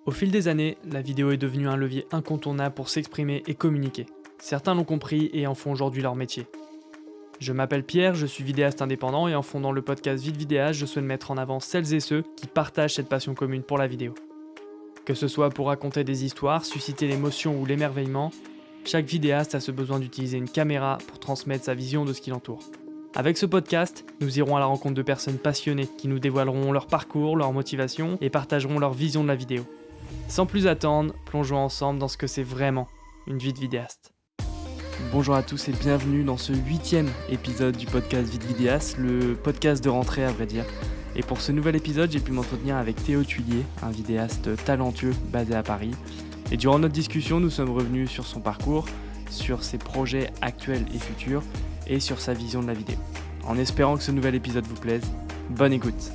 Au fil des années, la vidéo est devenue un levier incontournable pour s'exprimer et communiquer. Certains l'ont compris et en font aujourd'hui leur métier. Je m'appelle Pierre, je suis vidéaste indépendant et en fondant le podcast Vite Vidéaste, je souhaite mettre en avant celles et ceux qui partagent cette passion commune pour la vidéo. Que ce soit pour raconter des histoires, susciter l'émotion ou l'émerveillement, chaque vidéaste a ce besoin d'utiliser une caméra pour transmettre sa vision de ce qui l'entoure. Avec ce podcast, nous irons à la rencontre de personnes passionnées qui nous dévoileront leur parcours, leur motivation et partageront leur vision de la vidéo. Sans plus attendre, plongeons ensemble dans ce que c'est vraiment une vie de vidéaste. Bonjour à tous et bienvenue dans ce 8e épisode du podcast Vite Vidéaste, le podcast de rentrée à vrai dire. Et pour ce nouvel épisode, j'ai pu m'entretenir avec Théo Tuillier, un vidéaste talentueux basé à Paris. Et durant notre discussion, nous sommes revenus sur son parcours, sur ses projets actuels et futurs et sur sa vision de la vidéo. En espérant que ce nouvel épisode vous plaise, bonne écoute.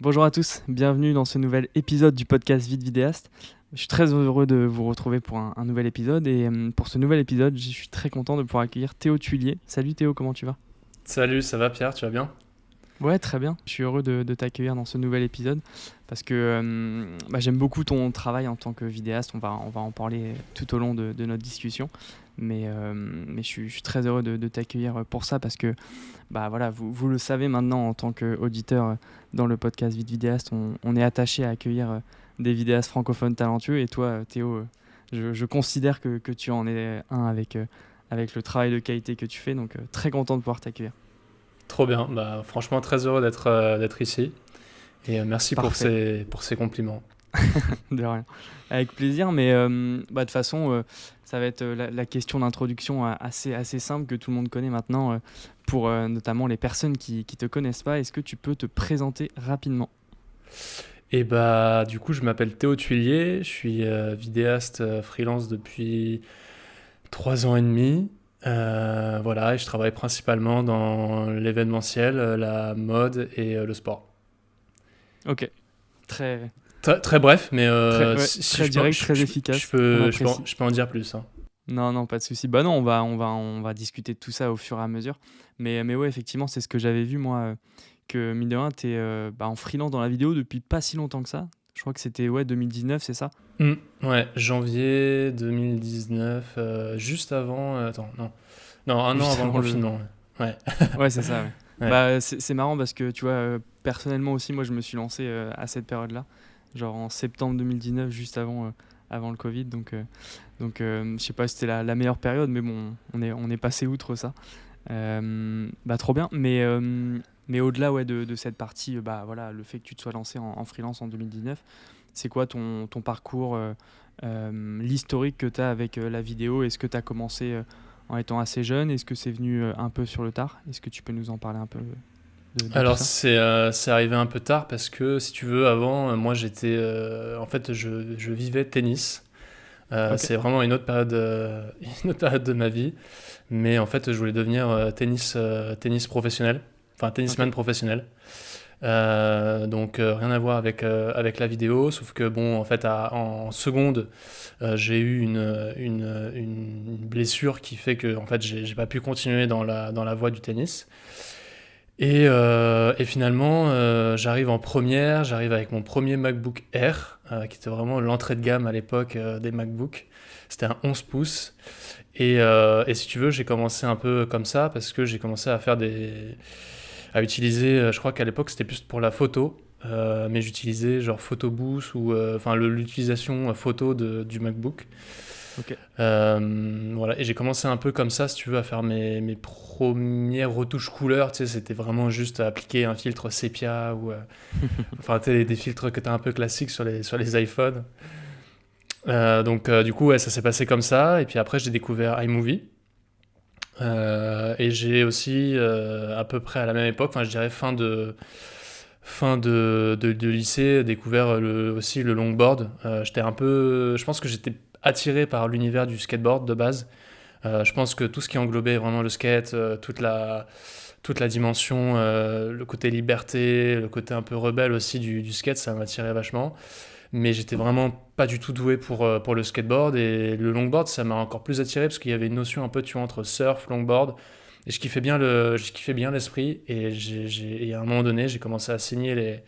Bonjour à tous, bienvenue dans ce nouvel épisode du podcast Vite Vidéaste. Je suis très heureux de vous retrouver pour un nouvel épisode et pour ce nouvel épisode, je suis très content de pouvoir accueillir Théo Tuillier. Salut Théo, comment tu vas ? Salut, ça va Pierre, tu vas bien ? Ouais, très bien. Je suis heureux de t'accueillir dans ce nouvel épisode parce que j'aime beaucoup ton travail en tant que vidéaste. On va en parler tout au long de notre discussion. Mais je suis très heureux de t'accueillir pour ça parce que vous le savez maintenant en tant qu'auditeur dans le podcast Vite Vidéaste, on est attaché à accueillir des vidéastes francophones talentueux. Et toi, Théo, je considère que tu en es un avec le travail de qualité que tu fais. Donc très content de pouvoir t'accueillir. Trop bien, franchement très heureux d'être ici et merci pour ces compliments. De rien, avec plaisir, mais de toute façon ça va être la question d'introduction assez simple que tout le monde connaît maintenant pour notamment les personnes qui ne te connaissent pas. Est-ce que tu peux te présenter rapidement ? Et du coup je m'appelle Théo Tuillier, je suis vidéaste freelance depuis 3 ans et demi. Et je travaille principalement dans l'événementiel, la mode et le sport. Ok, très bref, mais très direct, très efficace. Je peux en dire plus. Hein. Non, pas de souci. Non, on va discuter de tout ça au fur et à mesure. Mais ouais, effectivement, c'est ce que j'avais vu moi, que mine de rien, t'es en freelance dans la vidéo depuis pas si longtemps que ça. Je crois que c'était 2019, c'est ça ? Ouais, janvier 2019, juste avant... Non, un an avant le confinement. Ouais, ouais c'est ça. Ouais. Ouais. C'est marrant parce que, tu vois, personnellement aussi, moi, je me suis lancé à cette période-là, genre en septembre 2019, juste avant le Covid. Donc je sais pas si c'était la meilleure période, mais bon, on est passé outre ça. Trop bien. Mais au-delà de cette partie, le fait que tu te sois lancé en freelance en 2019, c'est quoi ton parcours, l'historique que tu as avec la vidéo ? Est-ce que tu as commencé en étant assez jeune ? Est-ce que c'est venu un peu sur le tard ? Est-ce que tu peux nous en parler un peu de Alors, tout ça ? c'est arrivé un peu tard parce que, si tu veux, avant, moi, j'étais... en fait, je vivais tennis. Okay. C'est vraiment une autre période de ma vie. Mais en fait, je voulais devenir tennis professionnel. Enfin, tennisman professionnel. Donc rien à voir avec la vidéo, sauf que bon, en fait, en seconde, j'ai eu une blessure qui fait que en fait, j'ai pas pu continuer dans la voie du tennis. Et finalement, j'arrive en première, j'arrive avec mon premier MacBook Air, qui était vraiment l'entrée de gamme à l'époque des MacBooks. C'était un 11 pouces. Et si tu veux, j'ai commencé un peu comme ça parce que j'ai commencé à utiliser, je crois qu'à l'époque c'était plus pour la photo, mais j'utilisais genre Photobooth ou l'utilisation photo du MacBook. Okay. Et j'ai commencé un peu comme ça, si tu veux, à faire mes premières retouches couleurs. Tu sais, c'était vraiment juste à appliquer un filtre sépia ou des filtres que tu as un peu classiques sur les iPhones. Du coup, ouais, ça s'est passé comme ça. Et puis après, j'ai découvert iMovie. Et j'ai aussi, à peu près à la même époque, je dirais fin de lycée, découvert aussi le longboard. Je pense que j'étais attiré par l'univers du skateboard de base. Je pense que tout ce qui englobait vraiment le skate, toute la dimension, le côté liberté, le côté un peu rebelle aussi du skate, ça m'attirait vachement. Mais j'étais vraiment pas du tout doué pour le skateboard, et le longboard, ça m'a encore plus attiré parce qu'il y avait une notion un peu, tu vois, entre surf, longboard, Et je kiffais bien l'esprit. Et à un moment donné, j'ai commencé à signer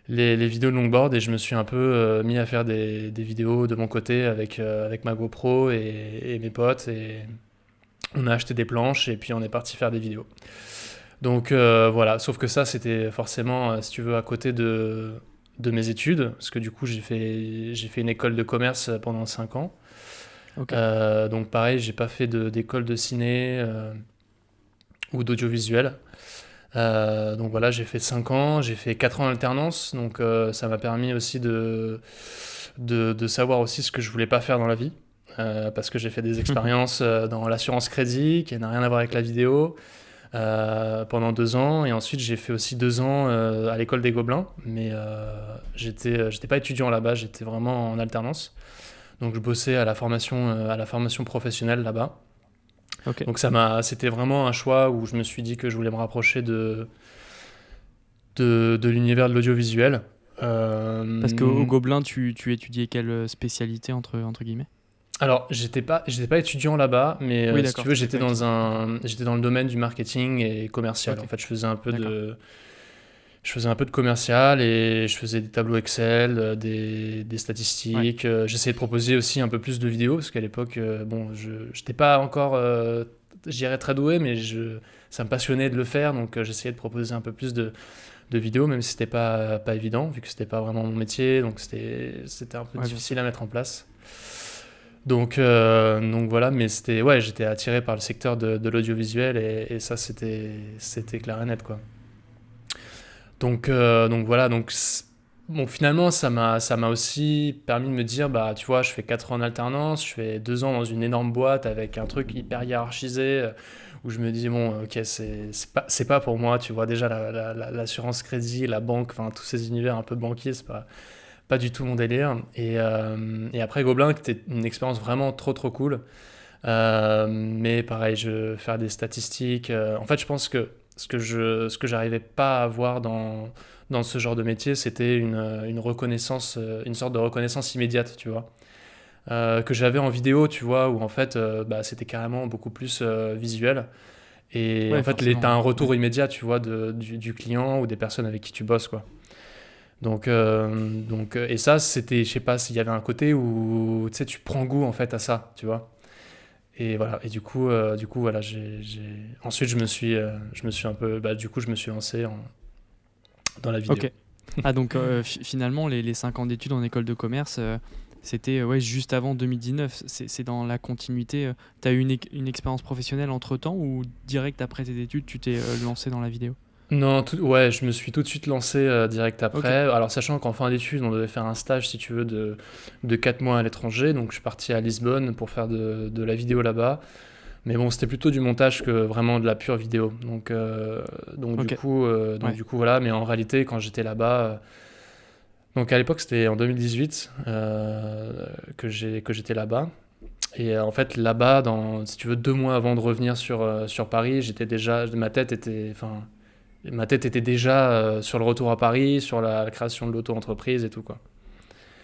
les vidéos de longboard et je me suis un peu mis à faire des vidéos de mon côté avec ma GoPro et mes potes. Et on a acheté des planches et puis on est parti faire des vidéos. Donc voilà, sauf que ça, c'était forcément, si tu veux, à côté de mes études, parce que du coup, j'ai fait une école de commerce pendant 5 ans. Ok. Donc pareil, j'ai pas fait d'école de ciné ou d'audiovisuel. Donc voilà, j'ai fait 5 ans, j'ai fait 4 ans en alternance, donc ça m'a permis aussi de savoir aussi ce que je voulais pas faire dans la vie. Parce que j'ai fait des expériences dans l'assurance crédit, qui n'a rien à voir avec la vidéo, pendant 2 ans. Et ensuite, j'ai fait aussi 2 ans à l'école des Gobelins, mais j'étais pas étudiant là-bas, j'étais vraiment en alternance. Donc je bossais à la formation professionnelle là-bas. Ok. Donc c'était vraiment un choix où je me suis dit que je voulais me rapprocher de l'univers de l'audiovisuel. Parce qu'au Gobelin, tu étudiais quelle spécialité entre guillemets? Alors, j'étais pas étudiant là-bas, mais Oui, si tu d'accord, veux, t'étais pas étudiant. j'étais dans le domaine du marketing et commercial. Ok, En fait, d'accord. je faisais un peu de commercial et je faisais des tableaux Excel, des Ouais. statistiques. J'essayais de proposer aussi un peu plus de vidéos parce qu'à l'époque, bon, je n'étais pas encore, je dirais très doué, mais ça me passionnait de le faire, donc j'essayais de proposer un peu plus de vidéos, même si c'était pas évident, vu que c'était pas vraiment mon métier, donc c'était un peu Ouais, bien sûr. difficile à mettre en place. Donc voilà, mais ouais, j'étais attiré par le secteur de l'audiovisuel et ça, c'était clair et net, quoi. Donc voilà, bon, finalement, ça m'a aussi permis de me dire, bah, tu vois, je fais 4 ans en alternance, je fais 2 ans dans une énorme boîte avec un truc hyper hiérarchisé, où je me dis, bon, ok, c'est pas pour moi, tu vois, déjà, l'assurance crédit, la banque, enfin, tous ces univers un peu banquiers, c'est pas du tout mon délire. Et après, Gobelin, qui était une expérience vraiment trop, trop cool. Mais pareil, faire des statistiques. En fait, je pense que ce que j'arrivais pas à avoir dans ce genre de métier, c'était une reconnaissance, une sorte de reconnaissance immédiate, tu vois. Que j'avais en vidéo, tu vois, où en fait, bah, c'était carrément beaucoup plus visuel. Et en Ouais, fait, forcément. t'as un Ouais. retour immédiat, tu vois, du client ou des personnes avec qui tu bosses, quoi. Et ça, c'était, je sais pas, s'il y avait un côté où, tu sais, tu prends goût, en fait, à ça, tu vois. Et voilà. Et du coup, voilà, ensuite, je me suis un peu, bah, du coup, je me suis lancé dans la vidéo. Ok. Ah, donc finalement, les 5 ans d'études en école de commerce, c'était ouais, juste avant 2019. C'est dans la continuité. Tu as eu une expérience professionnelle entre-temps ou direct après tes études, tu t'es lancé dans la vidéo? Non, ouais, je me suis tout de suite lancé direct après. Ok. Alors, sachant qu'en fin d'études, on devait faire un stage, si tu veux, de 4 mois à l'étranger. Donc, je suis parti à Lisbonne pour faire de la vidéo là-bas. Mais bon, c'était plutôt du montage que vraiment de la pure vidéo. Donc du Ok. coup, Ouais. voilà. Mais en réalité, quand j'étais là-bas, donc à l'époque, c'était en 2018 que j'étais là-bas. Et en fait, là-bas, si tu veux, 2 mois avant de revenir sur Paris, j'étais déjà, ma tête était déjà sur le retour à Paris, sur la création de l'auto-entreprise et tout, quoi.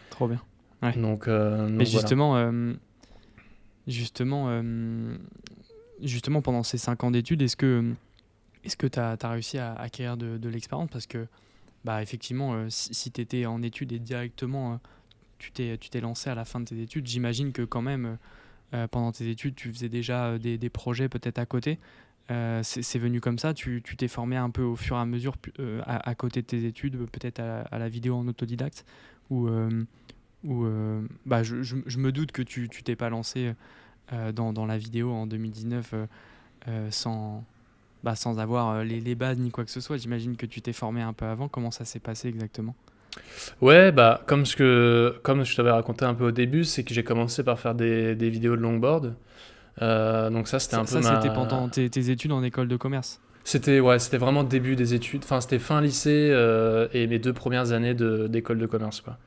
Trop bien. Ouais. Mais Donc voilà. justement, justement, pendant ces 5 ans d'études, est-ce que tu as réussi à acquérir de l'expérience? Parce que, bah, effectivement, si tu étais en études et directement tu t'es lancé à la fin de tes études, j'imagine que quand même, pendant tes études, tu faisais déjà des projets peut-être à côté. C'est venu comme ça, tu t'es formé un peu au fur et à mesure à côté de tes études, peut-être à la vidéo en autodidacte, ou, bah, je me doute que tu t'es pas lancé dans la vidéo en 2019 sans avoir les bases ni quoi que ce soit. J'imagine que tu t'es formé un peu avant. Comment ça s'est passé exactement? Ouais, bah, comme je t'avais raconté un peu au début, c'est que j'ai commencé par faire des vidéos de longboard. Donc ça, c'était Ça, un peu ça, c'était ma... pendant tes études en école de commerce. C'était vraiment le début des études. Enfin, c'était fin lycée et mes 2 premières années d'école de commerce, quoi.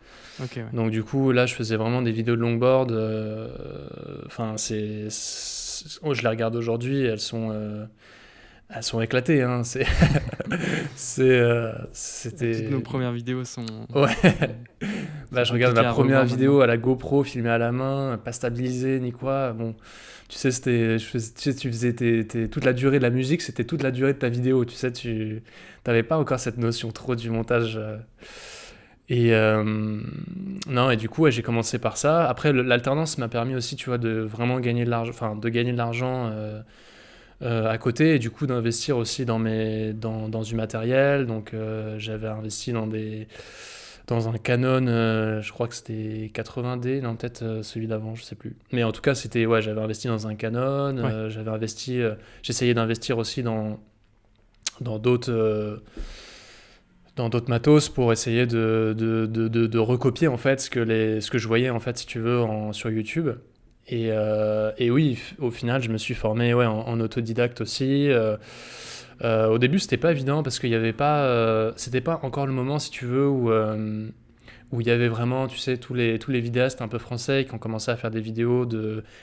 Ok, ouais. Donc du coup, là, je faisais vraiment des vidéos de longboard. Enfin, oh, je les regarde aujourd'hui, elles sont éclatées, hein. C'était... Toutes nos premières vidéos sont Ouais. Bah, je regarde compliquées ma à première revoir vidéo maintenant. à la GoPro filmée à la main, pas stabilisée ni quoi. Bon, tu sais, tu sais, tu faisais toute la durée de la musique, c'était toute la durée de ta vidéo. Tu sais, tu t'avais pas encore cette notion trop du montage. Et non, et du coup, ouais, j'ai commencé par ça. Après, l'alternance m'a permis aussi, tu vois, de vraiment gagner de l'argent, enfin, de gagner de l'argent à côté, et du coup d'investir aussi dans du matériel. Donc, j'avais investi dans un Canon, je crois que c'était 80D, non peut-être celui d'avant, je sais plus. Mais en tout cas, ouais, j'avais investi dans un Canon, Ouais. j'essayais d'investir aussi dans d'autres dans d'autres matos pour essayer de recopier en fait ce que je voyais en fait si tu veux sur YouTube. Et oui, au final, je me suis formé ouais, en autodidacte aussi. Au début, c'était pas évident parce qu'il y avait pas, c'était pas encore le moment, si tu veux, où il y avait vraiment, tu sais, tous les vidéastes un peu français qui ont commencé à faire des vidéos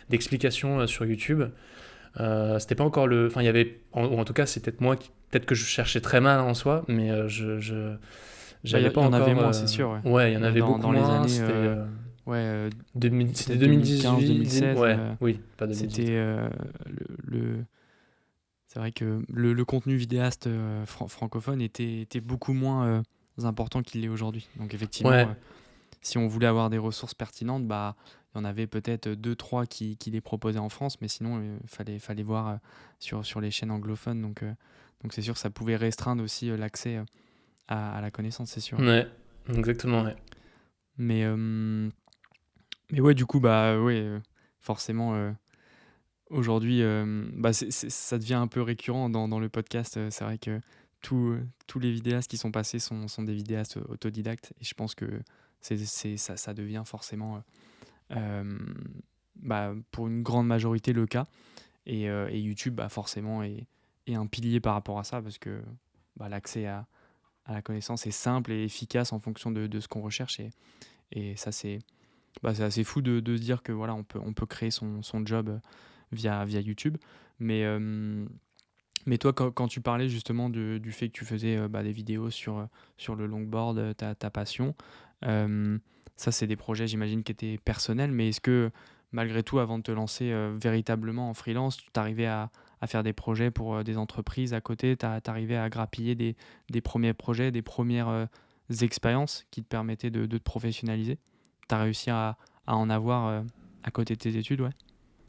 d'explications sur YouTube. C'était pas encore enfin, il y avait, ou en tout cas, c'est peut-être moi, peut-être que je cherchais très mal en soi, mais Bah, j'avais pas il y en avait encore. moins, c'est sûr. Ouais. Ouais, il y en avait beaucoup Dans les moins. années, C'était ouais, c'était peut-être 2015, 2018. 2016, Ouais, oui, pas 2018. c'était c'est vrai que le contenu vidéaste francophone était beaucoup moins important qu'il l'est aujourd'hui. Donc effectivement, Ouais, si on voulait avoir des ressources pertinentes, bah il y en avait peut-être deux, trois qui les proposaient en France, mais sinon fallait voir sur les chaînes anglophones. Donc c'est sûr, ça pouvait restreindre aussi l'accès à la connaissance, c'est sûr. ouais, exactement, ouais. Mais mais ouais, du coup, bah ouais, forcément. Aujourd'hui, bah, ça devient un peu récurrent dans le podcast. C'est vrai que tous les vidéastes qui sont passés sont des vidéastes autodidactes. Et je pense que ça devient forcément, bah, pour une grande majorité, le cas. Et YouTube, bah, forcément, est un pilier par rapport à ça parce que bah, l'accès à la connaissance est simple et efficace en fonction de ce qu'on recherche. Et ça, c'est assez fou de se dire que voilà, on peut créer son job via YouTube. Mais, mais toi, quand tu parlais justement du fait que tu faisais bah, des vidéos sur le longboard, ta passion, euh, ça, c'est des projets, j'imagine, qui étaient personnels. Mais est-ce que, malgré tout, avant de te lancer véritablement en freelance, tu arrivais à faire des projets pour des entreprises à côté? Tu arrivais à grappiller des premiers projets, des premières expériences qui te permettaient de te professionnaliser? Tu as réussi à en avoir à côté de tes études, ouais?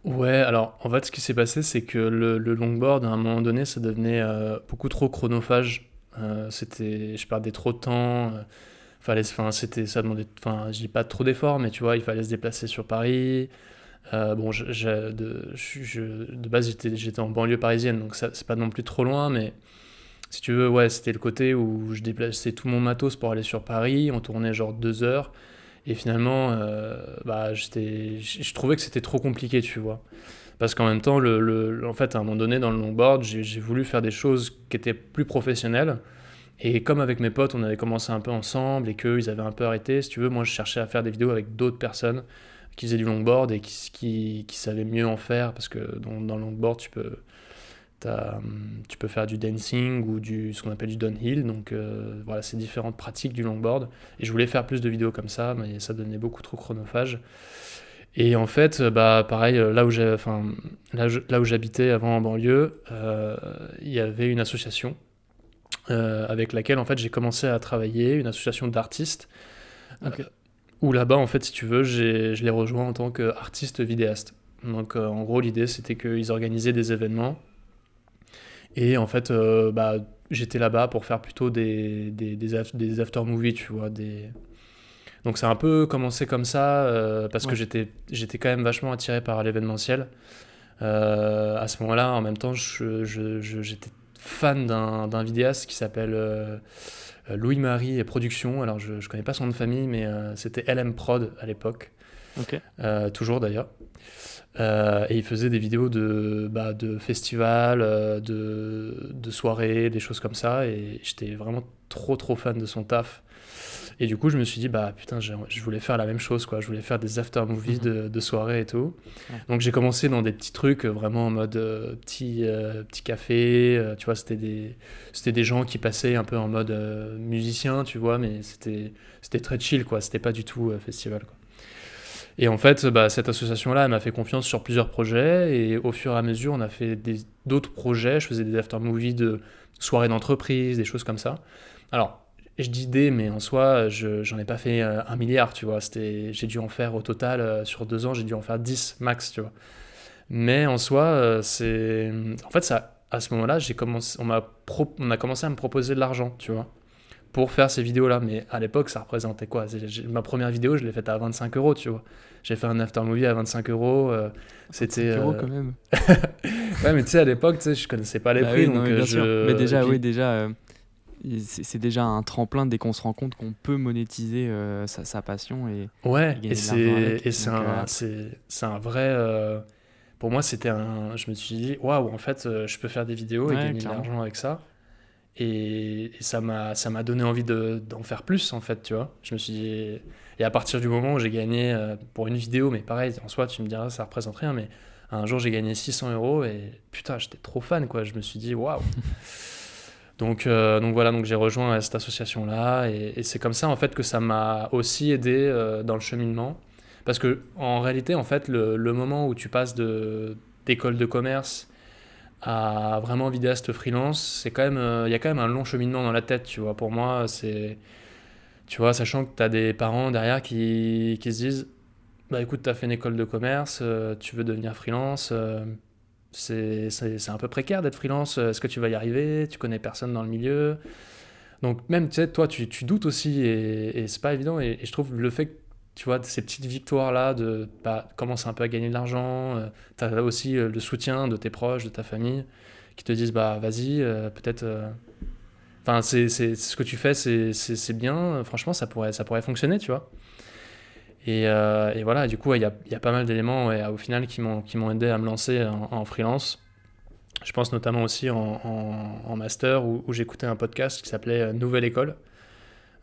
Ouais, alors en fait, ce qui s'est passé, c'est que le longboard, à un moment donné, ça devenait beaucoup trop chronophage. Je perdais trop de temps. Enfin, ça demandait, enfin, je dis pas trop d'efforts, mais tu vois, il fallait se déplacer sur Paris. Bon, de base, j'étais en banlieue parisienne, donc ça, c'est pas non plus trop loin, mais si tu veux, ouais, c'était le côté où je déplaçais tout mon matos pour aller sur Paris. On tournait genre 2 heures. Et finalement, bah, je trouvais que c'était trop compliqué, tu vois. Parce qu'en même temps, en fait, à un moment donné, dans le longboard, j'ai voulu faire des choses qui étaient plus professionnelles. Et comme avec mes potes, on avait commencé un peu ensemble et qu'eux, ils avaient un peu arrêté, si tu veux, moi, je cherchais à faire des vidéos avec d'autres personnes qui faisaient du longboard et qui savaient mieux en faire. Parce que dans le longboard, tu peux faire du dancing ou ce qu'on appelle du downhill. Donc voilà, c'est différentes pratiques du longboard. Et je voulais faire plus de vidéos comme ça, mais ça devenait beaucoup trop chronophage. Et en fait, bah, pareil, là où j'habitais avant en banlieue, il y avait une association avec laquelle en fait j'ai commencé à travailler, une association d'artistes, Ok. où là-bas en fait, si tu veux, je l'ai rejoint en tant qu'artiste vidéaste. Donc en gros, l'idée c'était qu'ils organisaient des événements et en fait, bah, j'étais là-bas pour faire plutôt des after-movies, tu vois. Donc ça a un peu commencé comme ça, parce que Ouais. j'étais quand même vachement attiré par l'événementiel. À ce moment-là, en même temps, j'étais fan d'un vidéaste qui s'appelle Louis-Marie Productions. Alors je connais pas son nom de famille, mais c'était LM Prod à l'époque, Ok. toujours d'ailleurs. Et il faisait des vidéos de festivals, de soirées, des choses comme ça. Et j'étais vraiment trop trop fan de son taf. Et du coup, je me suis dit, bah putain, je voulais faire la même chose, quoi. Je voulais faire des after-movies de soirée et tout. Ouais. Donc j'ai commencé dans des petits trucs, vraiment en mode petit café. Tu vois, c'était des gens qui passaient un peu en mode musicien, tu vois, mais c'était très chill, quoi. C'était pas du tout festival, quoi. Et en fait, bah, cette association-là, elle m'a fait confiance sur plusieurs projets. Et au fur et à mesure, on a fait d'autres projets. Je faisais des after-movies de soirées d'entreprise, des choses comme ça. Alors, je dis des, mais en soi, j'en ai pas fait 1 milliard, tu vois. J'ai dû en faire au total, sur 2 ans, j'ai dû en faire 10 max, tu vois. Mais en soi, En fait, à ce moment-là, on a commencé à me proposer de l'argent, tu vois, pour faire ces vidéos-là. Mais à l'époque, ça représentait quoi? Ma première vidéo, je l'ai faite à 25 euros, tu vois. J'ai fait un after movie à 25 euros. C'était. 5 € quand même. Ouais, mais tu sais, à l'époque, tu sais, je connaissais pas les Bah prix, oui, non, donc mais bien sûr. Mais et déjà, oui, puis, déjà, c'est déjà un tremplin dès qu'on se rend compte qu'on peut monétiser sa passion et ouais, gagner de l'argent avec. c'est Donc, c'est un vrai. Pour moi, je me suis dit, waouh, en fait, je peux faire des vidéos et ouais, gagner de clairement. l'argent avec ça. Et ça m'a donné envie d'en faire plus, en fait, tu vois. Je me suis dit, et à partir du moment où j'ai gagné pour une vidéo, mais pareil, en soi, tu me diras, ça représente rien, mais un jour, j'ai gagné 600 euros et putain, j'étais trop fan, quoi. Je me suis dit, waouh. Donc voilà, donc j'ai rejoint cette association-là et c'est comme ça, en fait, que ça m'a aussi aidé dans le cheminement. Parce que, en réalité, en fait, le moment où tu passes d'école de commerce à vraiment vidéaste freelance, c'est quand même, il y a quand même un long cheminement dans la tête, tu vois. Pour moi, tu vois, sachant que tu as des parents derrière qui se disent, bah écoute, tu as fait une école de commerce, tu veux devenir freelance, c'est un peu précaire d'être freelance, est-ce que tu vas y arriver? Tu connais personne dans le milieu. Donc même, tu sais, toi, tu doutes aussi et c'est pas évident. Et je trouve le fait que, tu vois, ces petites victoires-là, de bah, commencer un peu à gagner de l'argent, tu as aussi le soutien de tes proches, de ta famille, qui te disent, bah vas-y, peut-être... Enfin, ce que tu fais, c'est bien, franchement, ça pourrait fonctionner, tu vois. Et voilà, du coup, il y a pas mal d'éléments ouais, au final qui m'ont aidé à me lancer en freelance. Je pense notamment aussi en master où j'écoutais un podcast qui s'appelait Nouvelle École,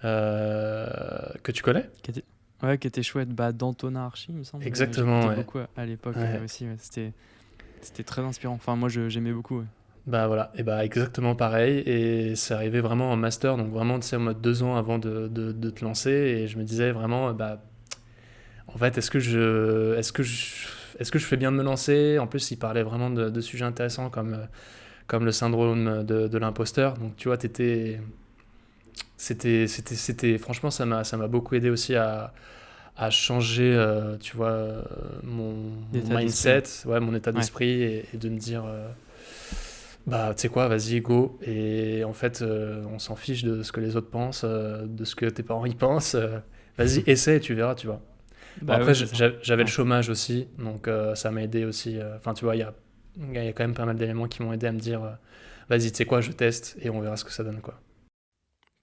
que tu connais? Qui était, ouais, qui était chouette. Bah, Dantona Archie, il me semble. Exactement, J'écoutais ouais. beaucoup à l'époque Ouais. aussi. Ouais. C'était très inspirant. Enfin, moi, j'aimais beaucoup. Ouais. Bah voilà, et bah exactement pareil. Et c'est arrivé vraiment en master, donc vraiment, tu sais, en mode 2 ans avant de te lancer. Et je me disais vraiment, bah, en fait, est-ce que je fais bien de me lancer? En plus, il parlait vraiment de sujets intéressants comme le syndrome de l'imposteur. Donc, tu vois, franchement, ça m'a beaucoup aidé aussi à changer, tu vois, mon L'état d'esprit. mindset, ouais, mon état Ouais. d'esprit et de me dire, bah, tu sais quoi, vas-y, go. Et en fait, on s'en fiche de ce que les autres pensent, de ce que tes parents y pensent. Vas-y, essaie, tu verras, tu vois. Bon, Bah après, ouais, c'est ça. j'avais le Ouais. chômage aussi, donc ça m'a aidé aussi. Enfin, tu vois, il y a quand même pas mal d'éléments qui m'ont aidé à me dire, vas-y, tu sais quoi, je teste et on verra ce que ça donne, quoi.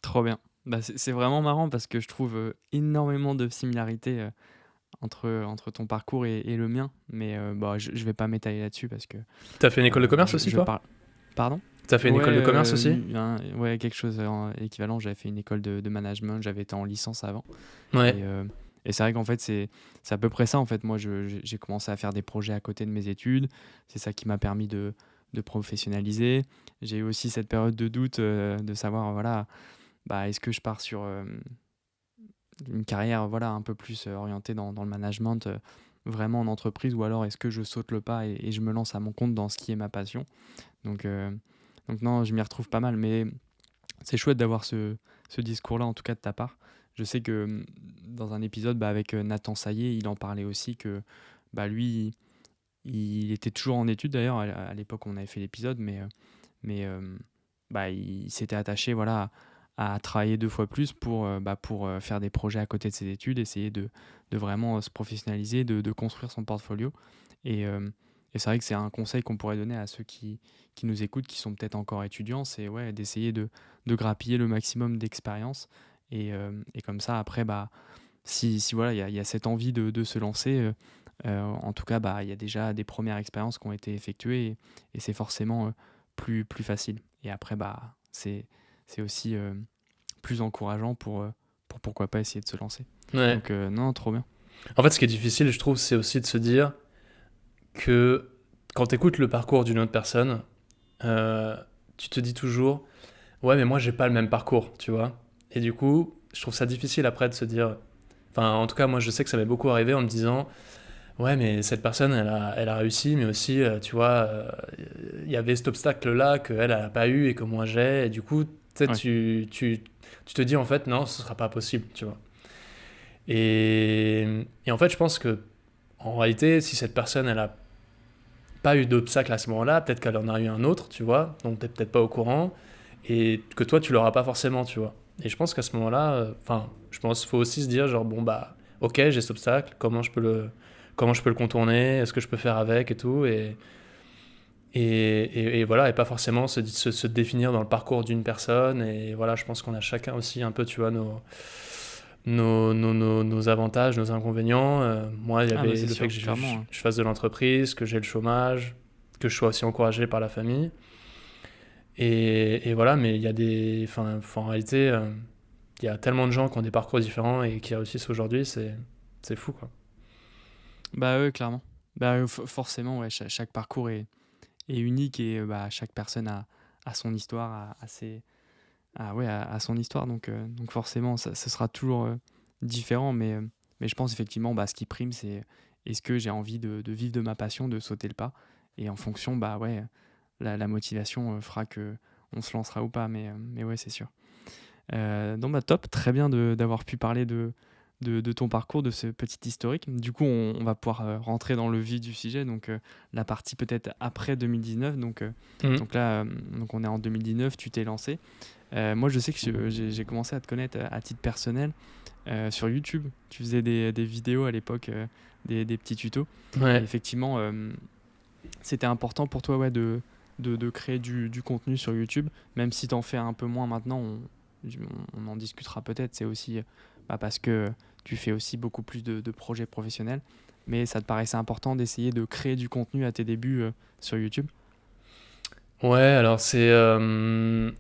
Trop bien. Bah, c'est vraiment marrant parce que je trouve énormément de similarités entre ton parcours et le mien. Mais bah, je vais pas m'étaler là-dessus parce que T'as fait une école de commerce aussi, je toi? parle. Pardon? T'as fait une Ouais, école de commerce aussi? ouais, quelque chose en équivalent. J'avais fait une école de management, j'avais été en licence avant. Ouais. Et, euh, et c'est vrai qu'en fait, c'est à peu près ça. En fait, moi, j'ai commencé à faire des projets à côté de mes études. C'est ça qui m'a permis de professionnaliser. J'ai eu aussi cette période de doute de savoir, voilà, bah, est-ce que je pars sur une carrière voilà, un peu plus orientée dans le management, vraiment en entreprise, ou alors est-ce que je saute le pas et je me lance à mon compte dans ce qui est ma passion. Donc, euh, donc non, je m'y retrouve pas mal, mais c'est chouette d'avoir ce discours-là, en tout cas de ta part. Je sais que dans un épisode bah, avec Nathan Saillé, il en parlait aussi que bah, lui, il était toujours en études d'ailleurs, à l'époque où on avait fait l'épisode, mais bah, il s'était attaché voilà, à travailler 2 fois plus pour faire des projets à côté de ses études, essayer de vraiment se professionnaliser, de construire son portfolio. Et, euh, et c'est vrai que c'est un conseil qu'on pourrait donner à ceux qui nous écoutent, qui sont peut-être encore étudiants, c'est ouais, d'essayer de grappiller le maximum d'expérience. Et comme ça, après, bah, si voilà, il y a cette envie de se lancer, en tout cas, bah, il y a déjà des premières expériences qui ont été effectuées et c'est forcément plus facile. Et après, bah, c'est aussi plus encourageant pourquoi pas essayer de se lancer. Ouais. Donc non, trop bien. En fait, ce qui est difficile, je trouve, c'est aussi de se dire que quand tu écoutes le parcours d'une autre personne, tu te dis toujours, ouais, mais moi, j'ai pas le même parcours, tu vois. Et du coup, je trouve ça difficile après de se dire, enfin, en tout cas, moi, je sais que ça m'est beaucoup arrivé en me disant, ouais, mais cette personne, elle a réussi, mais aussi, tu vois, il y avait cet obstacle-là qu'elle n'a pas eu et que moi j'ai. Et du coup, tu sais, Ouais. tu te dis, en fait, non, ce sera pas possible, tu vois. Et en fait, je pense que, en réalité, si cette personne, elle a pas eu d'obstacle à ce moment-là, peut-être qu'elle en a eu un autre, tu vois, dont t'es peut-être pas au courant, et que toi, tu l'auras pas forcément, tu vois. Et je pense qu'à ce moment-là, enfin, je pense qu'il faut aussi se dire, genre, bon, bah, ok, j'ai cet obstacle, comment je peux le contourner, est-ce que je peux faire avec et tout, et voilà, et pas forcément se définir dans le parcours d'une personne, et voilà, je pense qu'on a chacun aussi un peu, tu vois, nos avantages, nos inconvénients. Moi, il y Ah bah avait c'est le fait sûr, que clairement. je fasse de l'entreprise, que j'ai le chômage, que je sois aussi encouragé par la famille. Et voilà, mais il y a en réalité, il y a tellement de gens qui ont des parcours différents et qui réussissent aujourd'hui, c'est fou, quoi. Bah ouais, clairement. Bah forcément, ouais, chaque parcours est unique et bah, chaque personne a son histoire, ouais, à son histoire. Donc forcément, ça sera toujours différent. Mais je pense effectivement, bah, ce qui prime, c'est est-ce que j'ai envie de vivre de ma passion, de sauter le pas. Et en fonction, bah ouais, la motivation fera que on se lancera ou pas. Mais ouais, c'est sûr. Donc bah top, très bien d'avoir pu parler de ton parcours, de ce petit historique. Du coup, on va pouvoir rentrer dans le vif du sujet, donc la partie peut-être après 2019. Mhm. Donc là, donc on est en 2019, tu t'es lancé. Moi, je sais que j'ai commencé à te connaître à titre personnel sur YouTube. Tu faisais des vidéos à l'époque, des petits tutos. Et Ouais. effectivement, c'était important pour toi ouais, de créer du contenu sur YouTube, même si tu en fais un peu moins maintenant. On en discutera peut-être. C'est aussi bah, parce que tu fais aussi beaucoup plus de projets professionnels. Mais ça te paraissait important d'essayer de créer du contenu à tes débuts sur YouTube. Ouais, alors c'est un...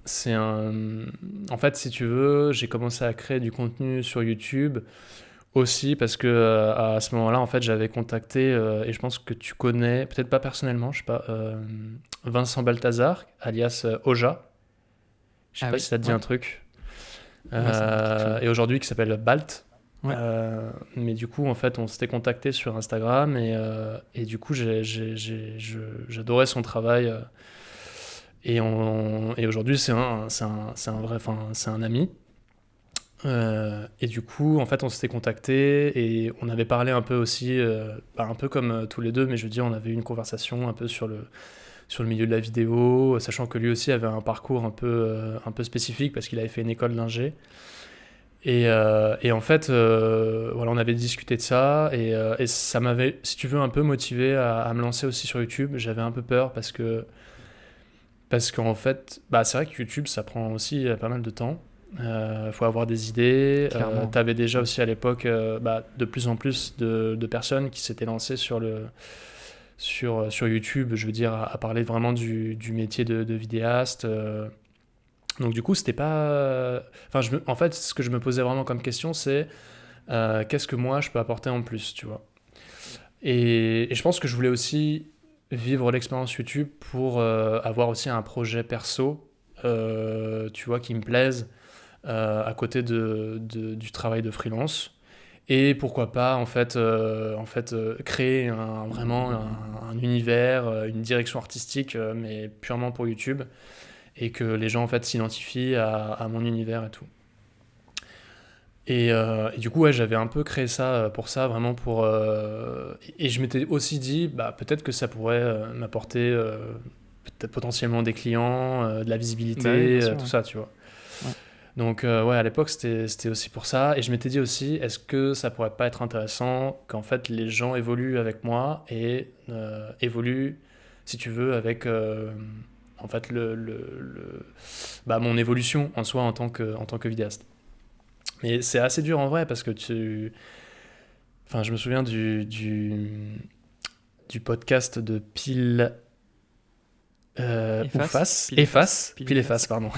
En fait, si tu veux, j'ai commencé à créer du contenu sur YouTube aussi parce que à ce moment-là, en fait, j'avais contacté, et je pense que tu connais, peut-être pas personnellement, je sais pas, Vincent Balthazar, alias Oja. Je sais Ah pas oui, si ça te dit ouais, un truc. ouais, ça me dit quelque chose. Et aujourd'hui, qui s'appelle Balt. Ouais, Mais du coup, en fait, on s'était contacté sur Instagram et du coup, j'adorais son travail. Et aujourd'hui, c'est un vrai, enfin, c'est un ami. Et du coup, en fait, on s'était contacté et on avait parlé un peu aussi, bah, un peu comme tous les deux, mais je veux dire, on avait eu une conversation un peu sur le milieu de la vidéo, sachant que lui aussi avait un parcours un peu spécifique parce qu'il avait fait une école d'ingé. Et en fait, voilà, on avait discuté de ça et ça m'avait, si tu veux, un peu motivé à me lancer aussi sur YouTube. J'avais un peu peur parce qu'en fait, bah, c'est vrai que YouTube, ça prend aussi pas mal de temps. Faut avoir des idées. clairement. Tu avais déjà Mm. aussi à l'époque bah, de plus en plus de personnes qui s'étaient lancées sur YouTube, je veux dire, à parler vraiment du métier de vidéaste. Donc du coup, c'était pas... Enfin, en fait, ce que je me posais vraiment comme question, c'est qu'est-ce que moi, je peux apporter en plus, tu vois. Et je pense que je voulais aussi vivre l'expérience YouTube pour avoir aussi un projet perso, tu vois, qui me plaise à côté du travail de freelance. Et pourquoi pas, créer vraiment un univers, une direction artistique, mais purement pour YouTube, et que les gens, en fait, s'identifient à mon univers et tout. Et du coup, ouais, j'avais un peu créé ça pour ça, vraiment pour. Et je m'étais aussi dit, bah, peut-être que ça pourrait m'apporter peut-être potentiellement des clients, de la Bah oui, bien visibilité, sûr. tout Ouais. ça, tu vois. Ouais. Donc, ouais, à l'époque, c'était aussi pour ça. Et je m'étais dit aussi, est-ce que ça pourrait pas être intéressant qu'en fait les gens évoluent avec moi et évoluent, si tu veux, avec en fait bah, mon évolution en soi en tant que vidéaste. Mais c'est assez dur en vrai parce que enfin, je me souviens du podcast de Pile ou Efface, Face. pile efface, Efface, pile Pile et efface. Face, pardon.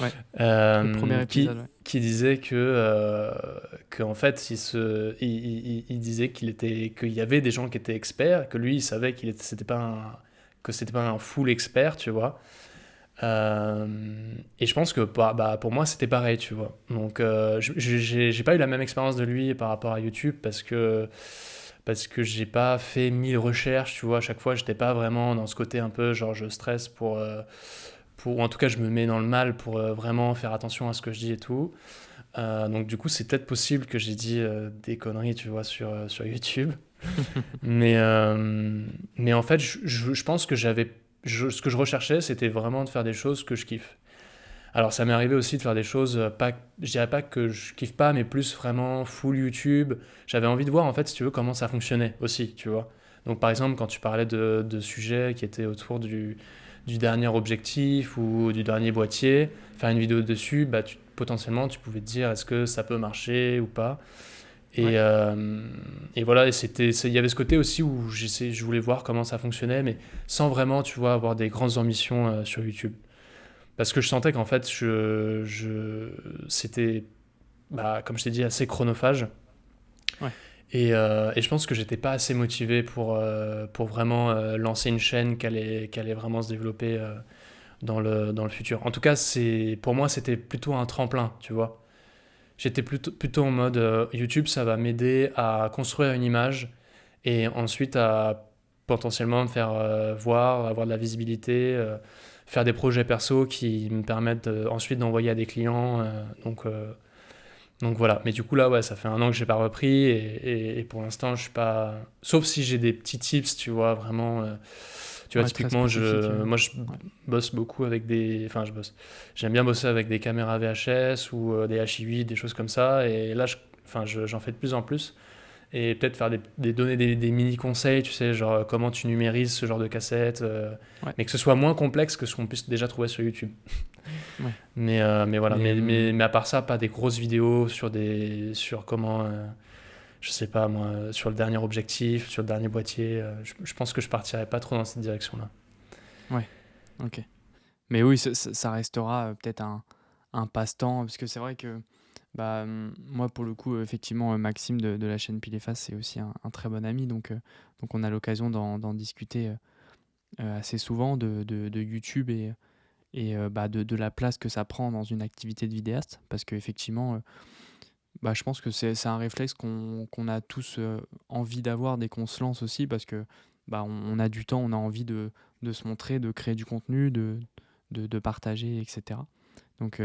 Ouais, le premier épisode, ouais. qui disait que en fait, il disait qu'il y avait des gens qui étaient experts, que lui, il savait que c'était pas un full expert, tu vois. Euh, et je pense que pour moi, c'était pareil, tu vois. Donc, j'ai pas eu la même expérience de lui par rapport à YouTube parce que j'ai pas fait 1000 recherches, tu vois. À chaque fois, j'étais pas vraiment dans ce côté un peu genre je stresse ou en tout cas, je me mets dans le mal pour vraiment faire attention à ce que je dis et tout. Donc, du coup, c'est peut-être possible que j'ai dit des conneries, tu vois, sur YouTube. Mais, euh, mais en fait, je pense que ce que je recherchais, c'était vraiment de faire des choses que je kiffe. Alors, ça m'est arrivé aussi de faire des choses, pas, je dirais pas que je kiffe pas, mais plus vraiment full YouTube. J'avais envie de voir, en fait, si tu veux, comment ça fonctionnait aussi, tu vois. Donc, par exemple, quand tu parlais de sujets qui étaient autour du dernier objectif ou du dernier boîtier, faire une vidéo dessus, bah, potentiellement, tu pouvais te dire est-ce que ça peut marcher ou pas. Et, Ouais. euh, et voilà, il y avait ce côté aussi où je voulais voir comment ça fonctionnait, mais sans vraiment, tu vois, avoir des grandes ambitions sur YouTube. Parce que je sentais qu'en fait, c'était, comme je t'ai dit, assez chronophage. Ouais. Et je pense que j'étais pas assez motivé pour vraiment lancer une chaîne qui allait vraiment se développer dans le futur. En tout cas, pour moi, c'était plutôt un tremplin, tu vois. J'étais plutôt en mode YouTube, ça va m'aider à construire une image et ensuite à potentiellement me faire voir, avoir de la visibilité, faire des projets perso qui me permettent ensuite d'envoyer à des clients. Donc voilà. Mais du coup, là, ouais, ça fait un an que j'ai pas repris et pour l'instant, je suis pas. Sauf si j'ai des petits tips, tu vois, vraiment. Tu vois, Ouais, très typiquement, spécifique. moi, je Ouais. bosse beaucoup avec des. Enfin, je bosse. J'aime bien bosser avec des caméras VHS ou des H8, des choses comme ça. Et là, j'en fais de plus en plus. Et peut-être donner des mini conseils, tu sais, genre comment tu numérises ce genre de cassette, Ouais. mais que ce soit moins complexe que ce qu'on puisse déjà trouver sur YouTube. Ouais. Mais voilà, Mais mais à part ça, pas des grosses vidéos sur comment, je sais pas moi, sur le dernier objectif, sur le dernier boîtier. Je pense que je partirais pas trop dans cette direction-là. ouais, ok. Mais oui, ça restera peut-être un passe-temps, parce que c'est vrai que moi, pour le coup, effectivement, Maxime de la chaîne Pile et Face, c'est aussi un très bon ami, donc on a l'occasion d'en discuter assez souvent de YouTube et de la place que ça prend dans une activité de vidéaste, parce qu'effectivement, je pense que c'est un réflexe qu'on a tous envie d'avoir dès qu'on se lance aussi, parce que on a du temps, on a envie de se montrer, de créer du contenu, de partager, etc. Donc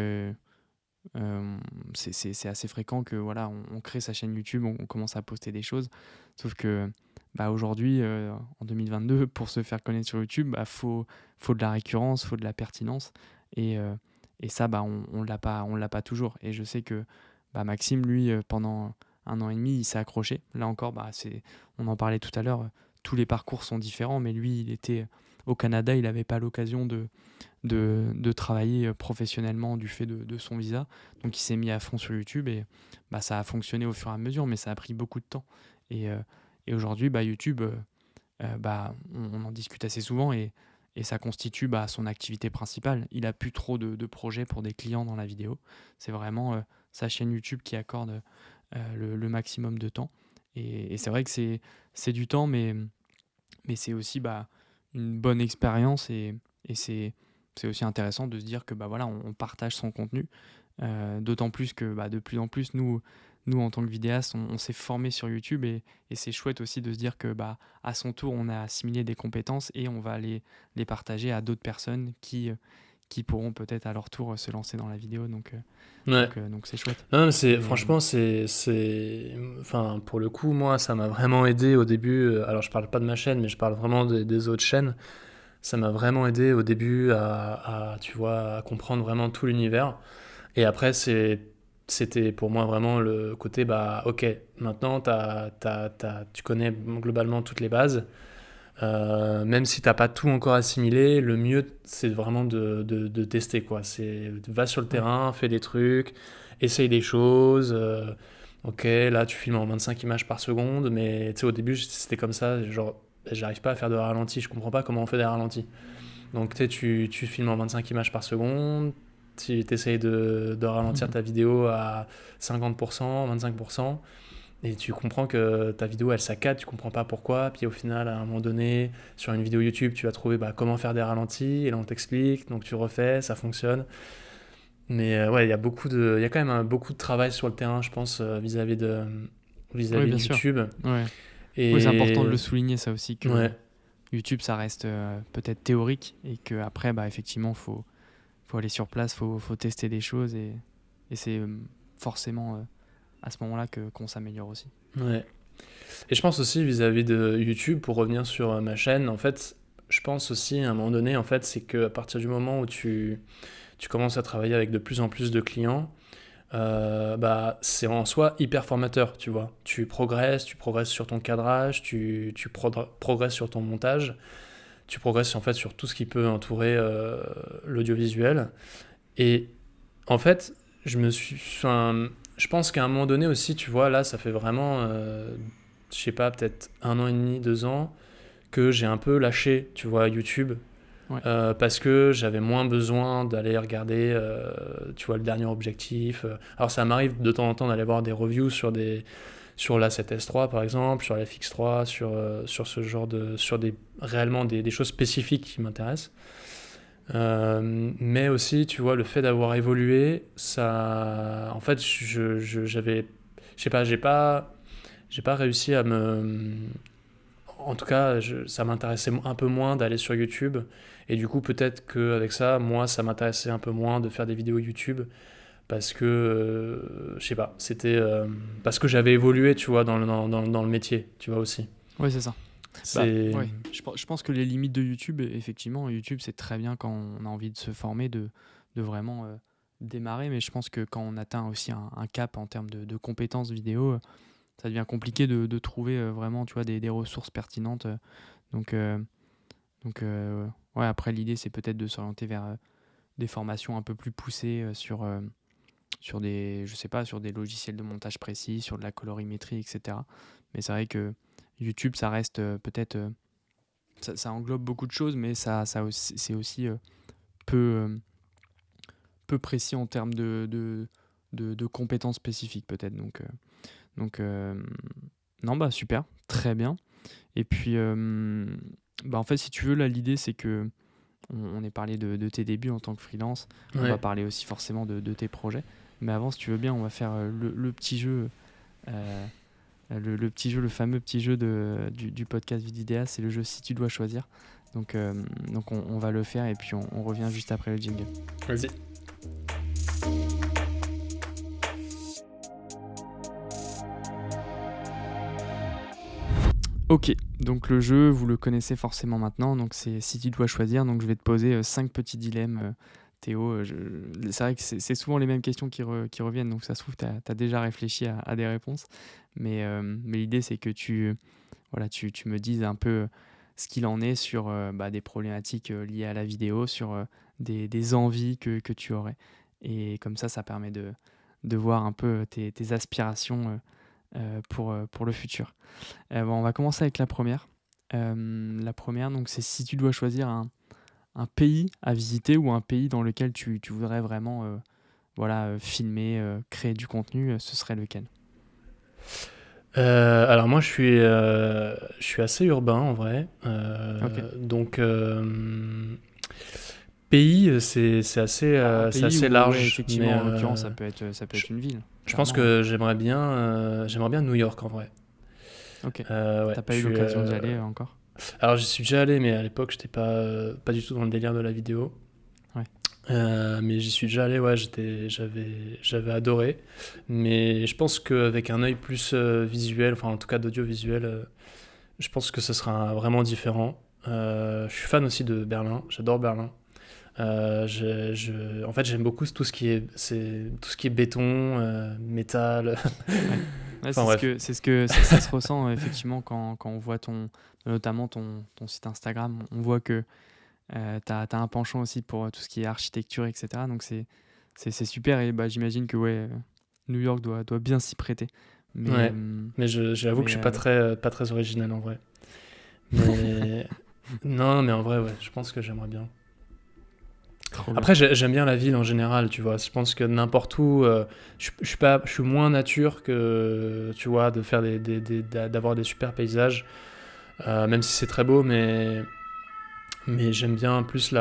c'est assez fréquent que voilà, on crée sa chaîne YouTube, on commence à poster des choses. Sauf que aujourd'hui, en 2022, pour se faire connaître sur YouTube, faut de la récurrence, faut de la pertinence. Et, euh, et ça, on l'a pas toujours. Et je sais que Maxime, lui, pendant un an et demi, il s'est accroché. Là encore, on en parlait tout à l'heure, tous les parcours sont différents, mais lui, il était au Canada, il n'avait pas l'occasion de travailler professionnellement du fait de son visa. Donc il s'est mis à fond sur YouTube et ça a fonctionné au fur et à mesure, mais ça a pris beaucoup de temps. Et, euh, et aujourd'hui, YouTube, on en discute assez souvent et ça constitue son activité principale. Il a plus trop de projets pour des clients dans la vidéo. C'est vraiment sa chaîne YouTube qui accorde le maximum de temps. Et c'est vrai que c'est du temps, mais c'est aussi une bonne expérience et c'est aussi intéressant de se dire que voilà, on partage son contenu. D'autant plus que de plus en plus, nous en tant que vidéastes, on s'est formé sur YouTube et c'est chouette aussi de se dire que à son tour, on a assimilé des compétences et on va les partager à d'autres personnes qui pourront peut-être à leur tour se lancer dans la vidéo. Ouais. Donc c'est chouette. Non, mais Mais, franchement, enfin, pour le coup, moi, ça m'a vraiment aidé au début. Alors, je parle pas de ma chaîne, mais je parle vraiment des autres chaînes. Ça m'a vraiment aidé au début tu vois, à comprendre vraiment tout l'univers. Et après, c'était pour moi vraiment le côté, ok, maintenant, tu connais globalement toutes les bases. Même si t'as pas tout encore assimilé, le mieux, c'est vraiment de tester, quoi. Va sur le ouais, terrain, fais des trucs, essaye des choses. Ok, là, tu filmes en 25 images par seconde, mais tu sais, au début, c'était comme ça, genre, j'arrive pas à faire de ralenti, je comprends pas comment on fait des ralentis. Donc, tu sais, tu filmes en 25 images par seconde, tu essayes de ralentir ta vidéo à 50%, 25%, et tu comprends que ta vidéo, elle saccade, tu comprends pas pourquoi, puis au final, à un moment donné, sur une vidéo YouTube, tu vas trouver comment faire des ralentis, et là on t'explique, donc tu refais, ça fonctionne. Mais ouais, il y a quand même beaucoup de travail sur le terrain, je pense, vis-à-vis de Oui, bien sûr. YouTube. Ouais. Et Oui, c'est important de le souligner, ça aussi, que ouais, YouTube, ça reste peut-être théorique et qu'après, effectivement, faut aller sur place, faut tester des choses et c'est forcément à ce moment-là qu'on s'améliore aussi. ouais. Et je pense aussi vis-à-vis de YouTube, pour revenir sur ma chaîne, en fait, je pense aussi à un moment donné, en fait, c'est qu'à partir du moment où tu commences à travailler avec de plus en plus de clients, c'est en soi hyper formateur, tu vois. Tu progresses sur ton cadrage, tu progresses sur ton montage, tu progresses en fait sur tout ce qui peut entourer l'audiovisuel. Et en fait, je pense qu'à un moment donné aussi, tu vois, là, ça fait vraiment, je sais pas, peut-être 1 an et demi, 2 ans, que j'ai un peu lâché, tu vois, YouTube. Ouais. Parce que j'avais moins besoin d'aller regarder, tu vois, le dernier objectif. Alors ça m'arrive de temps en temps d'aller voir des reviews sur la 7S3 par exemple, sur la FX3, sur ce genre réellement des choses spécifiques qui m'intéressent. Mais aussi, tu vois, le fait d'avoir évolué, ça, en fait, j'avais, je sais pas, j'ai pas réussi à en tout cas, ça m'intéressait un peu moins d'aller sur YouTube. Et du coup, peut-être qu'avec ça, moi, ça m'intéressait un peu moins de faire des vidéos YouTube. Parce que, je sais pas, c'était parce que j'avais évolué, tu vois, dans le métier, tu vois aussi. Oui, c'est ça. C'est... Je pense que les limites de YouTube, effectivement, YouTube, c'est très bien quand on a envie de se former, de vraiment démarrer. Mais je pense que quand on atteint aussi un cap en termes de compétences vidéo, ça devient compliqué de trouver vraiment, tu vois, des ressources pertinentes. Donc, ouais, après, l'idée, c'est peut-être de s'orienter vers des formations un peu plus poussées sur des, je sais pas, sur des logiciels de montage précis, sur de la colorimétrie, etc. Mais c'est vrai que YouTube, ça reste peut-être, ça englobe beaucoup de choses, mais c'est aussi peu, peu précis en termes de compétences spécifiques peut-être. Donc non, super, très bien. Et puis, en fait, si tu veux, là, l'idée, c'est que on ait parlé de tes débuts en tant que freelance. On Ouais. va parler aussi forcément de tes projets. Mais avant, si tu veux bien, on va faire le petit jeu. Le petit jeu, le fameux petit jeu du podcast Vididea, c'est le jeu Si tu dois choisir. Donc on va le faire et puis on revient juste après le jingle. Vas-y. Ok, donc le jeu, vous le connaissez forcément maintenant, donc c'est Si tu dois choisir, donc je vais te poser 5 petits dilemmes. Théo, c'est vrai que c'est souvent les mêmes questions qui reviennent, donc ça se trouve, tu as déjà réfléchi à des réponses, mais l'idée c'est que tu me dises un peu ce qu'il en est sur des problématiques liées à la vidéo, sur des envies que tu aurais. Et comme ça permet de voir un peu tes aspirations pour le futur. On va commencer avec la première. La première, donc, c'est si tu dois choisir un pays à visiter ou un pays dans lequel tu voudrais vraiment filmer, créer du contenu, ce serait lequel? Alors moi, je suis assez urbain en vrai. Ok. Donc, pays, c'est assez, Un c'est pays assez où, large. ouais, effectivement, Mais en l'occurrence, ça peut être une ville. je pense clairement. que j'aimerais bien New York en vrai. Ok. Ouais, T'as pas eu l'occasion d'y aller encore? Alors j'y suis déjà allé, mais à l'époque, j'étais pas du tout dans le délire de la vidéo. Ouais. Mais j'y suis déjà allé, ouais, j'avais adoré. Mais je pense qu'avec un œil plus visuel, enfin en tout cas d'audiovisuel, je pense que ce sera vraiment différent. Je suis fan aussi de Berlin, j'adore Berlin. En fait, j'aime beaucoup tout ce qui est béton, métal. Ouais, Enfin, bref. ça se ressent effectivement quand on voit notamment ton site Instagram. On voit que t'as un penchant aussi pour tout ce qui est architecture, etc. Donc c'est super et j'imagine que New York doit bien s'y prêter. Mais, Ouais. Mais j'avoue que je suis pas très original en vrai. Mais non, mais en vrai, ouais, je pense que j'aimerais bien. Trop bien. Après, j'aime bien la ville en général, tu vois. Je pense que n'importe où, je suis moins nature que, tu vois, de faire d'avoir des super paysages, même si c'est très beau, mais j'aime bien plus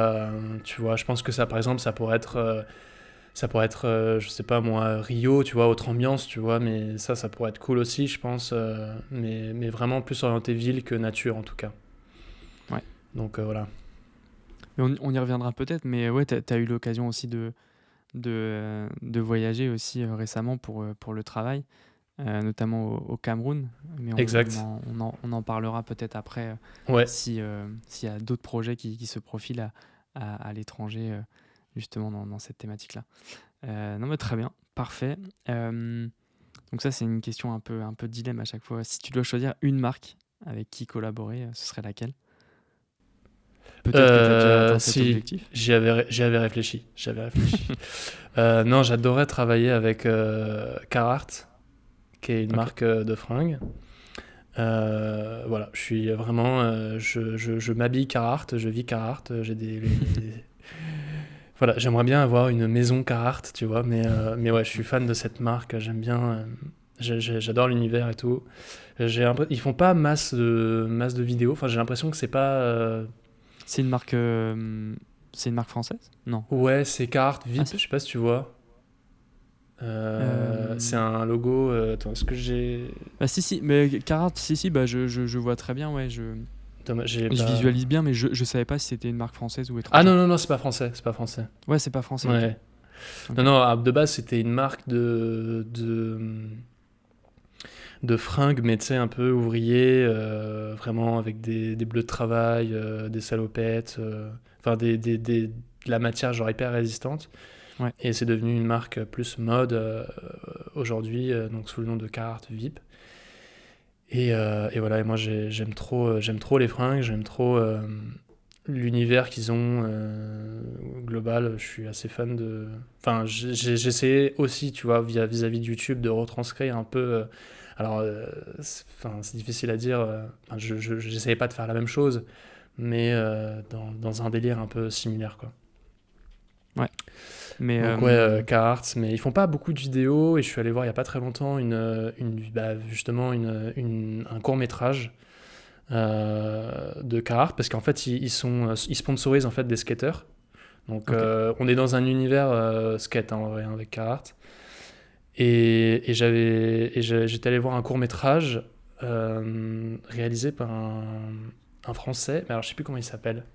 tu vois. Je pense que ça, par exemple, ça pourrait être, je sais pas moi, Rio, tu vois, autre ambiance, tu vois, mais ça pourrait être cool aussi, je pense, mais vraiment plus orienté ville que nature en tout cas. Ouais. Donc voilà. Mais on y reviendra peut-être, mais ouais, t'as eu l'occasion aussi de voyager aussi récemment pour le travail, notamment au Cameroun. Mais Exact. on en parlera peut-être après Ouais. s'il y a d'autres projets qui se profilent à l'étranger, justement dans cette thématique-là. Non, mais très bien, parfait. Donc ça, c'est une question un peu dilemme à chaque fois. Si tu dois choisir une marque avec qui collaborer, ce serait laquelle? Peut-être que tu as déjà atteint cet Si, objectif. j'y avais réfléchi. J'avais réfléchi. Non, j'adorais travailler avec Carhartt, qui est une Ok. marque de fringues. Voilà, je suis vraiment. Je m'habille Carhartt, je vis Carhartt. Voilà, j'aimerais bien avoir une maison Carhartt, tu vois, mais ouais, je suis fan de cette marque. J'aime bien. J'adore l'univers et tout. Ils font pas masse de vidéos. Enfin, j'ai l'impression que c'est pas. C'est c'est une marque française? Non. Ouais, c'est Carhartt Ah VIP, si? je sais pas si tu vois. C'est Euh, un logo. Attends, est-ce que j'ai. Bah si, mais Carhartt, si, bah je vois très bien, ouais, Attends, j'ai je pas. visualise bien, mais je savais pas si c'était une marque française ou Ah non, étrangère. non, non, c'est pas français, c'est pas français. Ouais, c'est pas français, ok. Ouais. Non, Ok. non, de base, c'était une marque de fringues, mais tu sais, un peu ouvrier, vraiment avec des bleus de travail, des salopettes, enfin de la matière genre hyper résistante. Ouais. Et c'est devenu une marque plus mode aujourd'hui, donc sous le nom de Carhartt VIP. Et voilà, et moi j'aime trop les fringues, j'aime trop l'univers qu'ils ont global. Je suis assez fan de. Enfin, j'essayais aussi, tu vois, vis-à-vis de YouTube, de retranscrire un peu. Alors, c'est difficile à dire. Enfin, j'essayais pas de faire la même chose, mais dans un délire un peu similaire, quoi. Ouais. Mais Donc ouais, Carhartt, mais ils font pas beaucoup de vidéos et je suis allé voir il y a pas très longtemps justement un court métrage de Carhartt parce qu'en fait ils sponsorisent en fait des skateurs. Donc ok. on est dans un univers skate en vrai, hein, avec Carhartt. J'étais allé voir un court métrage réalisé par un Français, mais alors je sais plus comment il s'appelle.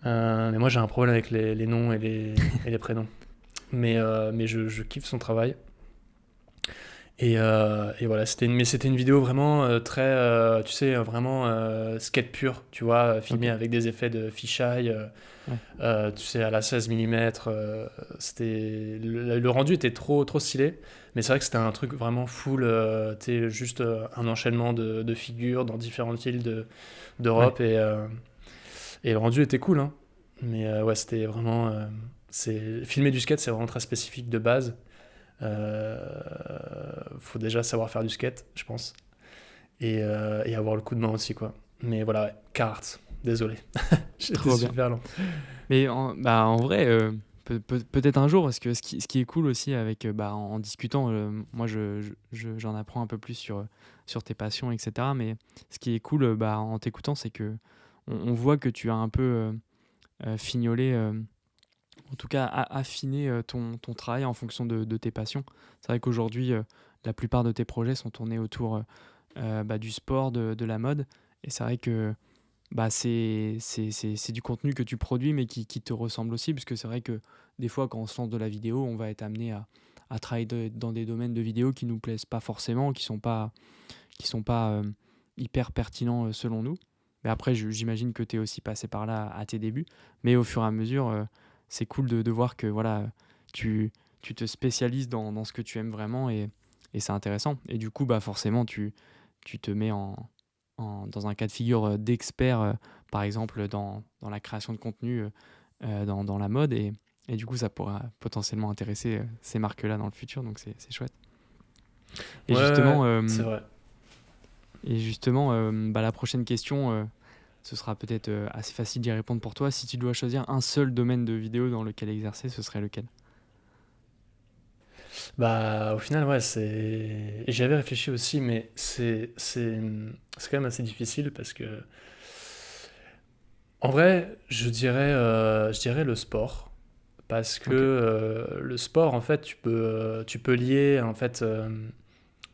Mais moi j'ai un problème avec les noms et les prénoms. Mais je kiffe son travail. Et voilà, c'était une vidéo vraiment très, tu sais, vraiment skate pur, tu vois, filmé Ok. avec des effets de fisheye, Ouais. tu sais, à la 16 mm. Le rendu était trop, trop stylé, mais c'est vrai que c'était un truc vraiment full, tu sais, juste un enchaînement de figures dans différentes villes Ouais. d'Europe, et le rendu était cool, hein. Mais ouais, c'était vraiment. Filmer du skate, c'est vraiment très spécifique de base. Euh, Faut déjà savoir faire du skate, je pense. Et avoir le coup de main aussi, quoi. Mais voilà, ouais, Carhartt, désolé. J'étais Trop bien. super long. Mais en vrai, peut-être un jour, parce que ce qui est cool aussi avec, en discutant, moi j'en apprends un peu plus sur tes passions, etc. Mais ce qui est cool en t'écoutant, c'est que on voit que tu as un peu fignolé, en tout cas affiné ton travail en fonction de tes passions. C'est vrai qu'aujourd'hui, la plupart de tes projets sont tournés autour du sport, de la mode. Et c'est vrai que c'est du contenu que tu produis, mais qui te ressemble aussi, puisque c'est vrai que des fois, quand on se lance de la vidéo, on va être amené à travailler dans des domaines de vidéo qui nous plaisent pas forcément, qui sont pas hyper pertinents selon nous. Mais après, j'imagine que tu es aussi passé par là à tes débuts. Mais au fur et à mesure, c'est cool de voir que voilà, tu te spécialises dans ce que tu aimes vraiment et c'est intéressant. Et du coup, forcément, tu te mets dans un cas de figure d'expert, par exemple dans la création de contenu, dans la mode. Et du coup, ça pourra potentiellement intéresser ces marques-là dans le futur. Donc, c'est chouette. Et Ouais, ouais, justement, c'est vrai. la prochaine question, ce sera peut-être assez facile d'y répondre pour toi. Si tu dois choisir un seul domaine de vidéo dans lequel exercer, ce serait lequel? Bah, au final, ouais, c'est. J'y avais réfléchi aussi, mais c'est quand même assez difficile parce que, en vrai, je dirais le sport. Parce que Ok. le sport, en fait, tu peux lier, en fait,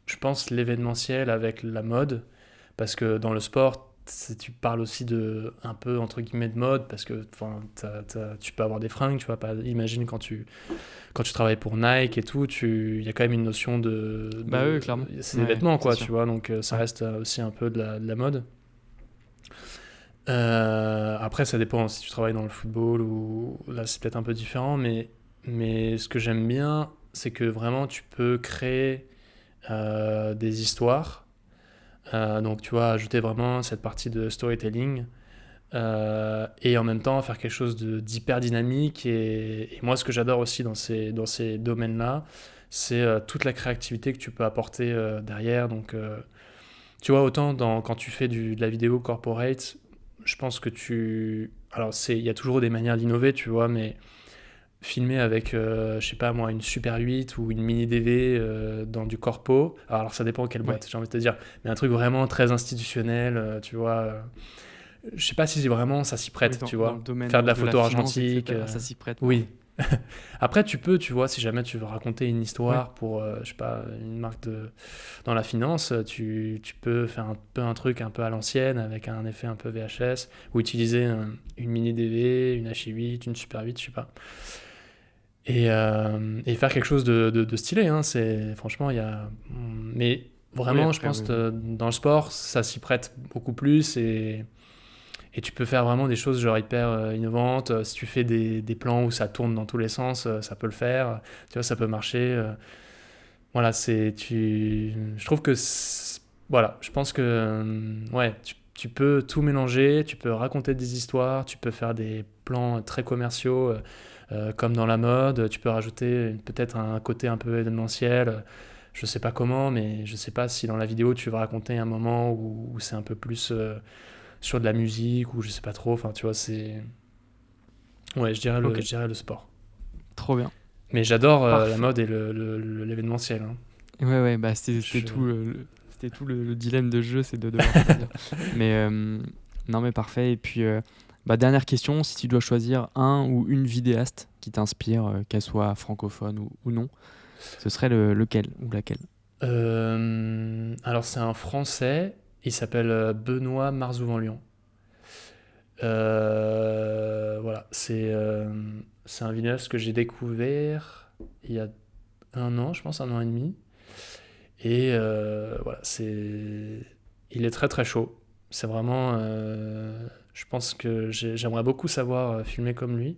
je pense, l'événementiel avec la mode. Parce que dans le sport, tu parles aussi de un peu entre guillemets de mode parce que enfin tu peux avoir des fringues, tu vois pas, imagine quand tu travailles pour Nike et tout, il y a quand même une notion Bah oui, clairement. c'est des Ouais, vêtements c'est quoi, tu sûr. vois, donc ça Ouais. reste aussi un peu de la mode. Après ça dépend si tu travailles dans le football ou là c'est peut-être un peu différent, mais ce que j'aime bien c'est que vraiment tu peux créer des histoires. Donc tu vois, ajouter vraiment cette partie de storytelling et en même temps faire quelque chose d'hyper dynamique. Et moi, ce que j'adore aussi dans ces domaines-là, c'est toute la créativité que tu peux apporter derrière. Donc, tu vois, autant quand tu fais de la vidéo corporate, je pense que Alors, il y a toujours des manières d'innover, tu vois, mais filmer avec, je sais pas moi, une Super 8 ou une mini DV dans du corpo. Alors ça dépend quelle Ouais. boîte, j'ai envie de te dire, mais un truc vraiment très institutionnel, tu vois. Je sais pas si vraiment ça s'y Oui, prête, tu dans le vois. Faire domaine de la de la photo finance, argentique, etc., ça s'y prête moins. oui. Après, tu vois, si jamais tu veux raconter une Ouais. histoire pour, je sais pas, une marque dans la finance, tu peux faire un peu un truc un peu à l'ancienne avec un effet un peu VHS ou utiliser une mini DV, une H8, une Super 8, je sais pas. Et faire quelque chose de stylé, hein, franchement, il y a. Mais Oui, vraiment, je après, pense oui, oui. que dans le sport, ça s'y prête beaucoup plus et tu peux faire vraiment des choses genre hyper innovantes. Si tu fais des plans où ça tourne dans tous les sens, ça peut le faire. Tu vois, ça peut marcher. Voilà, je trouve que. Voilà, je pense que. Ouais, tu peux tout mélanger, tu peux raconter des histoires, tu peux faire des plans très commerciaux, comme dans la mode. Tu peux rajouter peut-être un côté un peu événementiel. Je sais pas comment, mais je sais pas si dans la vidéo tu vas raconter un moment où c'est un peu plus sur de la musique ou je sais pas trop. Enfin, tu vois, c'est. Ouais, Ok, je dirais le sport. trop bien. Mais j'adore la Parfait. mode et l'événementiel, hein. Ouais, ouais, bah c'était Je... tout c'était tout le dilemme de jeu, c'est de devoir choisir. Mais non, mais parfait. Et puis, bah, dernière question, si tu dois choisir un ou une vidéaste qui t'inspire, qu'elle soit francophone ou non, ce serait lequel ou laquelle? Alors c'est un Français, il s'appelle Benoît Marzouvan-Lyon. Voilà, c'est un vidéaste que j'ai découvert il y a un an, je pense, un an et demi. Et voilà, il est très très chaud. C'est vraiment, je pense que j'aimerais beaucoup savoir filmer comme lui,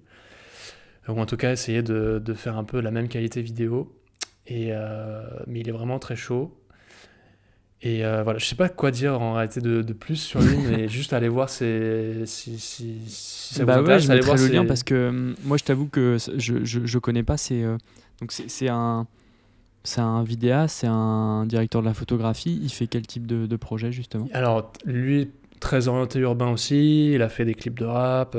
ou en tout cas essayer de faire un peu la même qualité vidéo. Mais il est vraiment très chaud. Et voilà, je sais pas quoi dire en réalité de plus sur lui, mais juste aller voir si ça vous Bah ouais, je intéresse, allez mettrai voir le lien ses. parce que moi je t'avoue que je connais pas. Donc c'est un vidéaste, c'est un directeur de la photographie. Il fait quel type de projet justement? Alors, lui, très orienté urbain aussi, il a fait des clips de rap,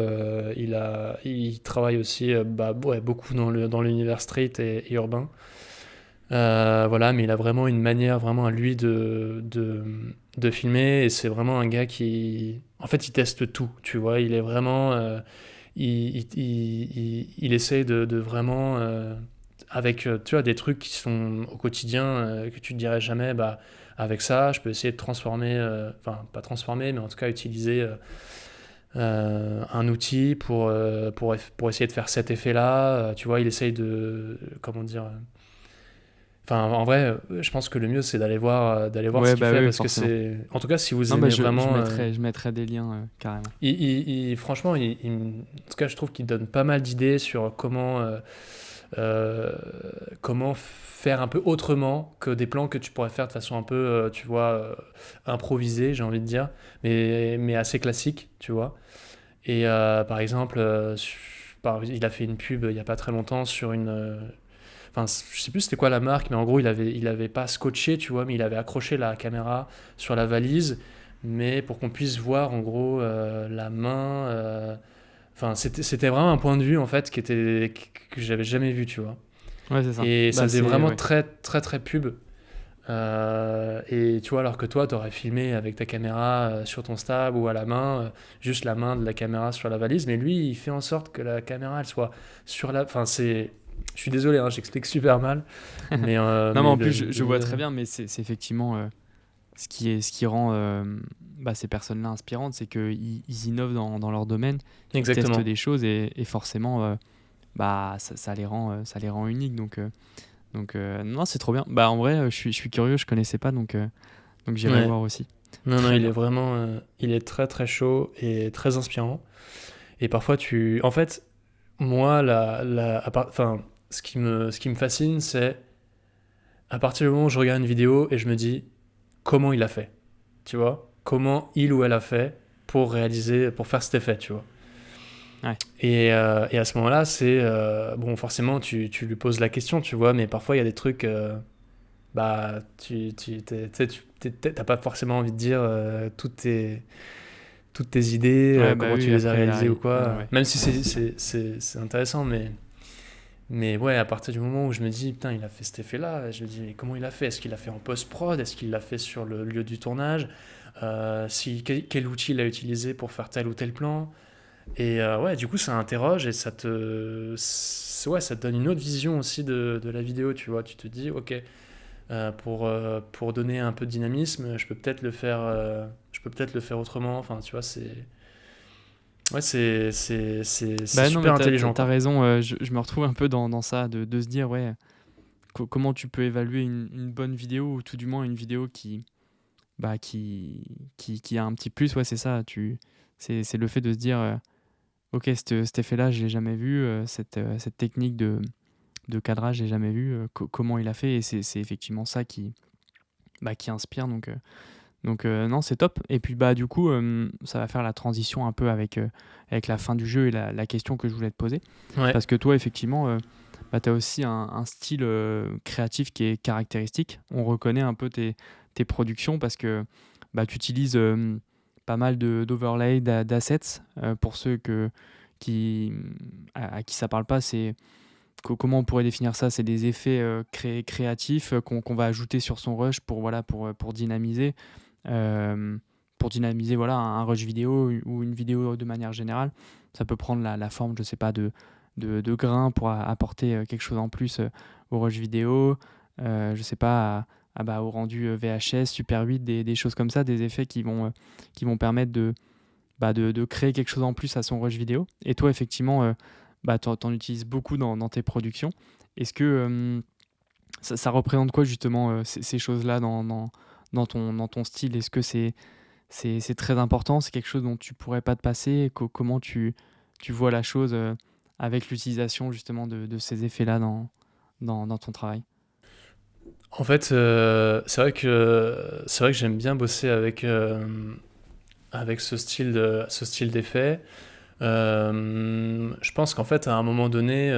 il travaille aussi bah, ouais, beaucoup dans l'univers street et urbain. Voilà, mais il a vraiment une manière vraiment à lui de filmer et c'est vraiment un gars qui, en fait, il teste tout, tu vois, il est vraiment, il essaye de vraiment, avec, tu vois, des trucs qui sont au quotidien que tu te dirais jamais, bah, avec ça, je peux essayer de transformer, enfin, pas transformer, mais en tout cas utiliser un outil pour essayer de faire cet effet-là. Tu vois, il essaye comment dire. Enfin, en vrai, je pense que le mieux, c'est d'aller voir ce Ouais, qu'il bah fait oui, parce que forcément. en tout cas, si vous Non, bah aimez vraiment, je mettrai des liens carrément. franchement, en tout cas, je trouve qu'il donne pas mal d'idées sur euh, comment faire un peu autrement que des plans que tu pourrais faire de façon un peu, tu vois, improvisée, j'ai envie de dire, mais assez classique, tu vois. Et par exemple, il a fait une pub il y a pas très longtemps sur enfin, je sais plus c'était quoi la marque, mais en gros, il avait pas scotché, tu vois, mais il avait accroché la caméra sur la valise mais pour qu'on puisse voir en gros la main. Enfin, c'était vraiment un point de vue en fait que j'avais jamais vu, tu vois. Ouais, c'est ça. Et ça Bah, faisait c'est vraiment ouais. très très très pub. Et tu vois, alors que toi, t'aurais filmé avec ta caméra sur ton stab ou à la main, juste la main de la caméra sur la valise, mais lui, il fait en sorte que la caméra, elle soit sur la. Enfin, c'est. Je suis désolé, hein, j'explique super mal, Non, mais mais en plus, je vois très bien, mais c'est effectivement ce qui rend ces personnes-là inspirantes, c'est qu'ils innovent dans leur domaine, ils testent exactement. des choses et forcément, ça ça les rend uniques. Donc non, c'est trop bien. Bah, en vrai, je suis curieux, je connaissais pas, donc j'irai Ouais. voir aussi. Non, non, Très il est bien. vraiment, il est très très chaud et très inspirant. Et parfois, en fait, moi, enfin, ce qui me fascine, c'est à partir du moment où je regarde une vidéo et je me dis comment il a fait, tu vois, comment il ou elle a fait pour faire cet effet, tu vois. Ouais. Et à ce moment-là, c'est bon, forcément, tu lui poses la question, tu vois, mais parfois il y a des trucs, bah, t'as pas forcément envie de dire toutes tes idées, Ouais, bah comment tu oui, les as après, réalisées ou ouais, quoi. ouais. Même si c'est intéressant, mais ouais, à partir du moment où je me dis, putain, il a fait cet effet-là, je me dis, mais comment il a fait? Est-ce qu'il l'a fait en post-prod? Est-ce qu'il l'a fait sur le lieu du tournage? Quel outil il a utilisé pour faire tel ou tel plan? Et ouais, du coup, ça interroge et ouais, ça te donne une autre vision aussi de la vidéo, tu vois. Tu te dis, ok, pour donner un peu de dynamisme, je peux peut-être le faire autrement. Enfin, tu vois, ouais, c'est Bah non, super mais intelligent, t'as quoi. raison, je me retrouve un peu dans ça, de se dire, ouais, comment tu peux évaluer une bonne vidéo, ou tout du moins une vidéo qui a un petit plus, ouais, c'est ça, c'est le fait de se dire, ok, cet effet-là, je l'ai jamais vu, cette technique de cadrage, je l'ai jamais vu, comment il a fait, et c'est effectivement ça qui inspire, donc non, c'est top. Et puis du coup, ça va faire la transition un peu avec la fin du jeu et la question que je voulais te poser. Ouais, Parce que toi, effectivement, tu as aussi un style créatif qui est caractéristique. On reconnaît un peu tes productions parce que tu utilises pas mal d'overlay, d'assets. Pour ceux à qui ça parle pas, c'est comment on pourrait définir ça? C'est des effets créatifs qu'on va ajouter sur son rush pour dynamiser. Pour dynamiser voilà, un rush vidéo ou une vidéo de manière générale. Ça peut prendre la forme, je sais pas, de grains pour apporter quelque chose en plus au rush vidéo, je sais pas, au rendu VHS, Super 8, des choses comme ça, des effets qui vont permettre de créer quelque chose en plus à son rush vidéo. Et toi, effectivement, t'en utilises beaucoup dans tes productions. Est-ce que ça représente quoi justement ces choses-là dans ton style? Est-ce que c'est très important? C'est quelque chose dont tu pourrais pas te passer? Comment tu vois la chose avec l'utilisation justement de ces effets-là dans ton travail? en fait, c'est vrai que j'aime bien bosser avec ce style d'effet. Je pense qu'en fait, à un moment donné,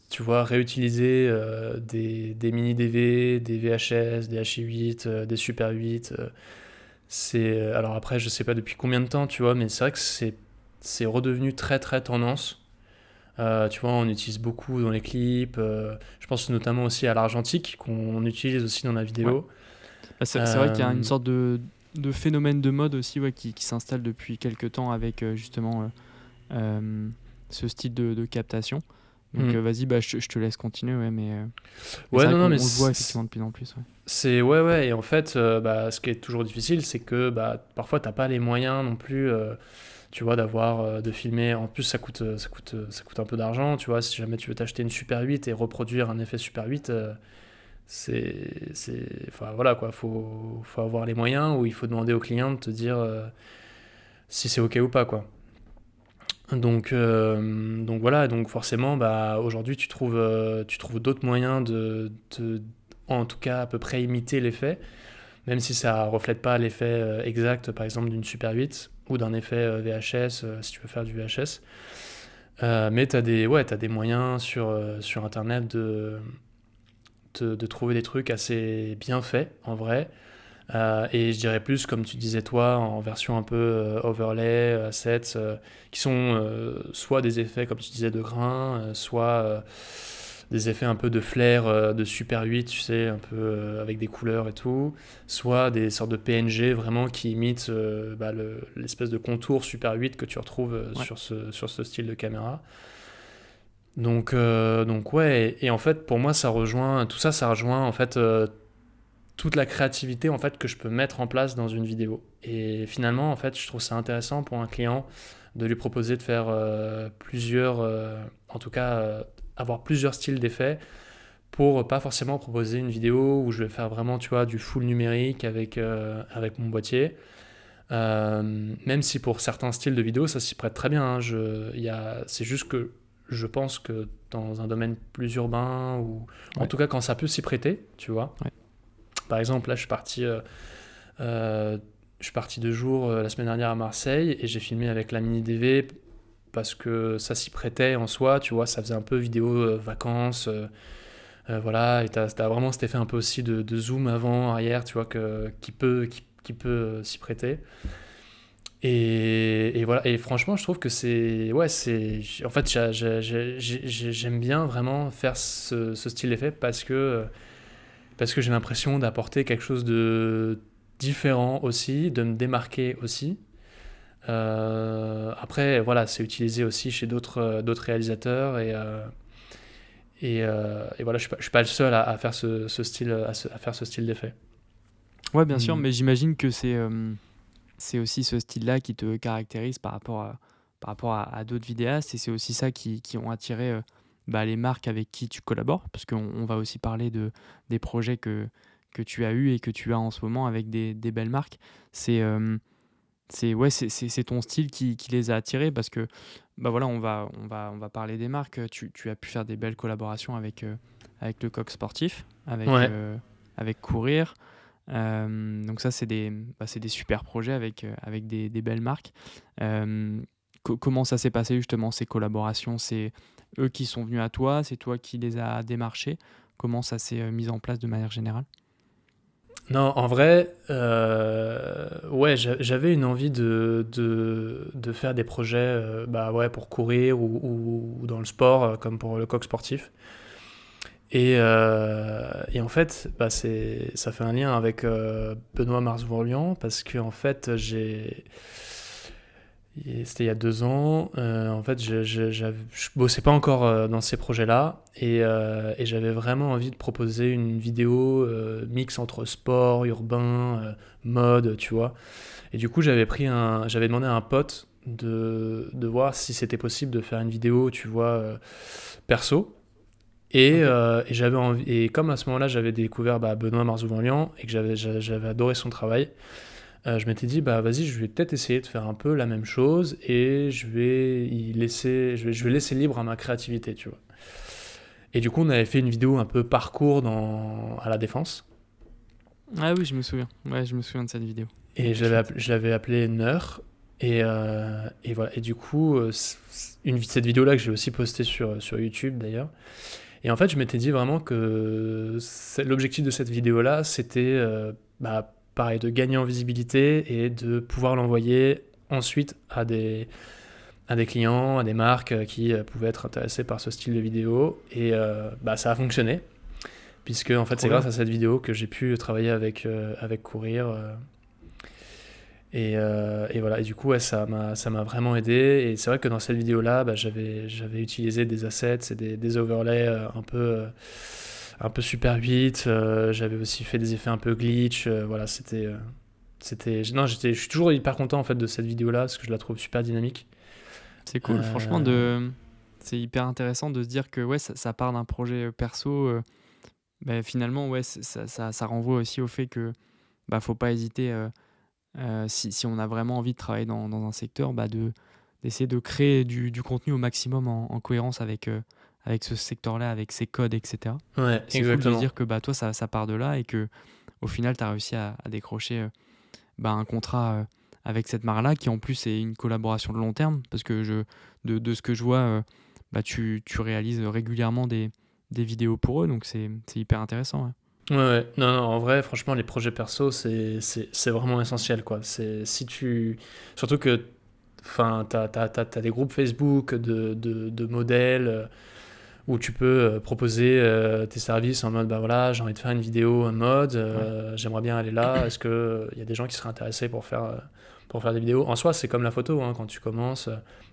tu vois, réutiliser des mini DV, des VHS, des H8, des Super 8, alors après, je sais pas depuis combien de temps, tu vois, mais c'est vrai que c'est redevenu très très tendance. Tu vois, on utilise beaucoup dans les clips. Je pense notamment aussi à l'argentique qu'on utilise aussi dans la Ouais. vidéo. C'est vrai qu'il y a une Euh, sorte de phénomène de mode aussi, ouais, qui s'installe depuis quelques temps avec justement ce style de captation. Donc hmm. vas-y, je te laisse continuer, ouais, mais c'est Ouais, vrai non, non, mais qu'on le voit effectivement de plus en plus. Ouais. ouais, ouais. Et en fait, ce qui est toujours difficile, c'est que parfois t'as pas les moyens non plus, tu vois, de filmer. En plus, ça coûte un peu d'argent, tu vois. Si jamais tu veux t'acheter une Super 8 et reproduire un effet Super 8, enfin voilà quoi, faut avoir les moyens ou il faut demander au client de te dire si c'est ok ou pas quoi. Donc voilà, donc forcément, aujourd'hui tu trouves d'autres moyens en tout cas à peu près imiter l'effet, même si ça reflète pas l'effet exact, par exemple d'une Super 8 ou d'un effet VHS si tu veux faire du VHS. Mais t'as des moyens sur Internet de trouver des trucs assez bien faits en vrai. Et je dirais plus, comme tu disais toi, en version un peu overlay, assets, qui sont soit des effets, comme tu disais, de grain, soit des effets un peu de flair, de Super 8, tu sais, un peu avec des couleurs et tout, soit des sortes de PNG vraiment qui imitent l'espèce de contour Super 8 que tu retrouves Ouais. sur ce style de caméra. Donc ouais, et en fait, pour moi, tout ça, ça rejoint en fait toute la créativité en fait que je peux mettre en place dans une vidéo. Et finalement, en fait, je trouve ça intéressant pour un client de lui proposer de faire en tout cas, avoir plusieurs styles d'effets pour pas forcément proposer une vidéo où je vais faire vraiment, tu vois, du full numérique avec mon boîtier. Même si pour certains styles de vidéos, ça s'y prête très bien. Hein. C'est juste que je pense que dans un domaine plus urbain, ou en Ouais. tout cas quand ça peut s'y prêter, tu vois. Ouais. Par exemple, là, euh, je suis parti 2 jours la semaine dernière à Marseille et j'ai filmé avec la Mini DV parce que ça s'y prêtait en soi, tu vois, ça faisait un peu vidéo vacances, voilà, et t'as vraiment cet effet un peu aussi de zoom avant, arrière, tu vois, qui peut s'y prêter. Et voilà, et franchement, je trouve que en fait, j'aime bien vraiment faire ce style d'effet parce que j'ai l'impression d'apporter quelque chose de différent aussi, de me démarquer aussi. Après, voilà, c'est utilisé aussi chez d'autres réalisateurs et voilà, je suis pas le seul à faire ce style, à faire ce style d'effet. Ouais, bien sûr, Mm. mais j'imagine que c'est aussi ce style-là qui te caractérise par rapport à d'autres vidéastes et c'est aussi ça qui ont attiré les marques avec qui tu collabores parce qu'on va aussi parler des projets que tu as eu et que tu as en ce moment avec des belles marques. C'est ouais, c'est ton style qui les a attirés parce que bah voilà, on va parler des marques. Tu as pu faire des belles collaborations avec le Coq Sportif, Ouais. avec Courir. Donc ça, c'est des super projets avec des belles marques. Euh, Comment ça s'est passé justement ces collaborations? C'est eux qui sont venus à toi, c'est toi qui les as démarchés. Comment ça s'est mis en place de manière générale? Non, en vrai, ouais, j'avais une envie de faire des projets bah ouais, pour courir ou dans le sport, comme pour le coq sportif. Et en fait, ça fait un lien avec Benoît Marzourlian parce que en fait, c'était il y a 2 ans. En fait, je bossais pas encore dans ces projets-là et j'avais vraiment envie de proposer une vidéo mix entre sport, urbain, mode, tu vois. Et du coup, j'avais demandé à un pote de voir si c'était possible de faire une vidéo, tu vois, perso. Ok. J'avais envie, et comme à ce moment-là, j'avais découvert Benoît Marzouvalian et que j'avais adoré son travail, je m'étais dit, bah vas-y, je vais peut-être essayer de faire un peu la même chose et je vais laisser libre à ma créativité, tu vois. Et du coup, on avait fait une vidéo un peu parcours à la Défense. Ah oui, je me souviens. Ouais, je me souviens de cette vidéo. Elle Et était chouette. je l'avais appelé Neur. Et voilà. Et du coup, cette vidéo-là que j'ai aussi postée sur YouTube d'ailleurs. Et en fait, je m'étais dit vraiment que l'objectif de cette vidéo-là, c'était pareil, de gagner en visibilité et de pouvoir l'envoyer ensuite à des clients, à des marques qui pouvaient être intéressés par ce style de vidéo. Et ça a fonctionné, puisque en fait, Trop c'est grâce bien. à cette vidéo que j'ai pu travailler avec Courir. Et voilà, et du coup, ouais, ça m'a vraiment aidé. Et c'est vrai que dans cette vidéo-là, j'avais utilisé des assets et des overlays un peu Super 8. J'avais aussi fait des effets un peu glitch. Voilà, non, je suis toujours hyper content en fait de cette vidéo-là parce que je la trouve super dynamique. C'est cool. Franchement, Euh, c'est hyper intéressant de se dire que ouais, ça part d'un projet perso. Finalement, ouais, ça renvoie aussi au fait que faut pas hésiter, si on a vraiment envie de travailler dans un secteur, d'essayer de créer du contenu au maximum en cohérence avec ce secteur-là, avec ses codes, etc. ouais, C'est cool de se exactement. dire que toi, ça part de là et que au final, tu as réussi à décrocher un contrat avec cette marque-là, qui en plus est une collaboration de long terme, parce que de ce que je vois, tu réalises régulièrement des vidéos pour eux, donc c'est hyper intéressant. Ouais. Ouais. Non, non, en vrai, franchement, les projets perso, c'est vraiment essentiel, quoi. Surtout que, enfin, t'as des groupes Facebook de modèles où tu peux proposer tes services en mode, bah voilà, j'ai envie de faire une vidéo en mode, Ouais, j'aimerais bien aller là, est-ce que il y a des gens qui seraient intéressés pour faire des vidéos? En soi, c'est comme la photo, hein, quand tu commences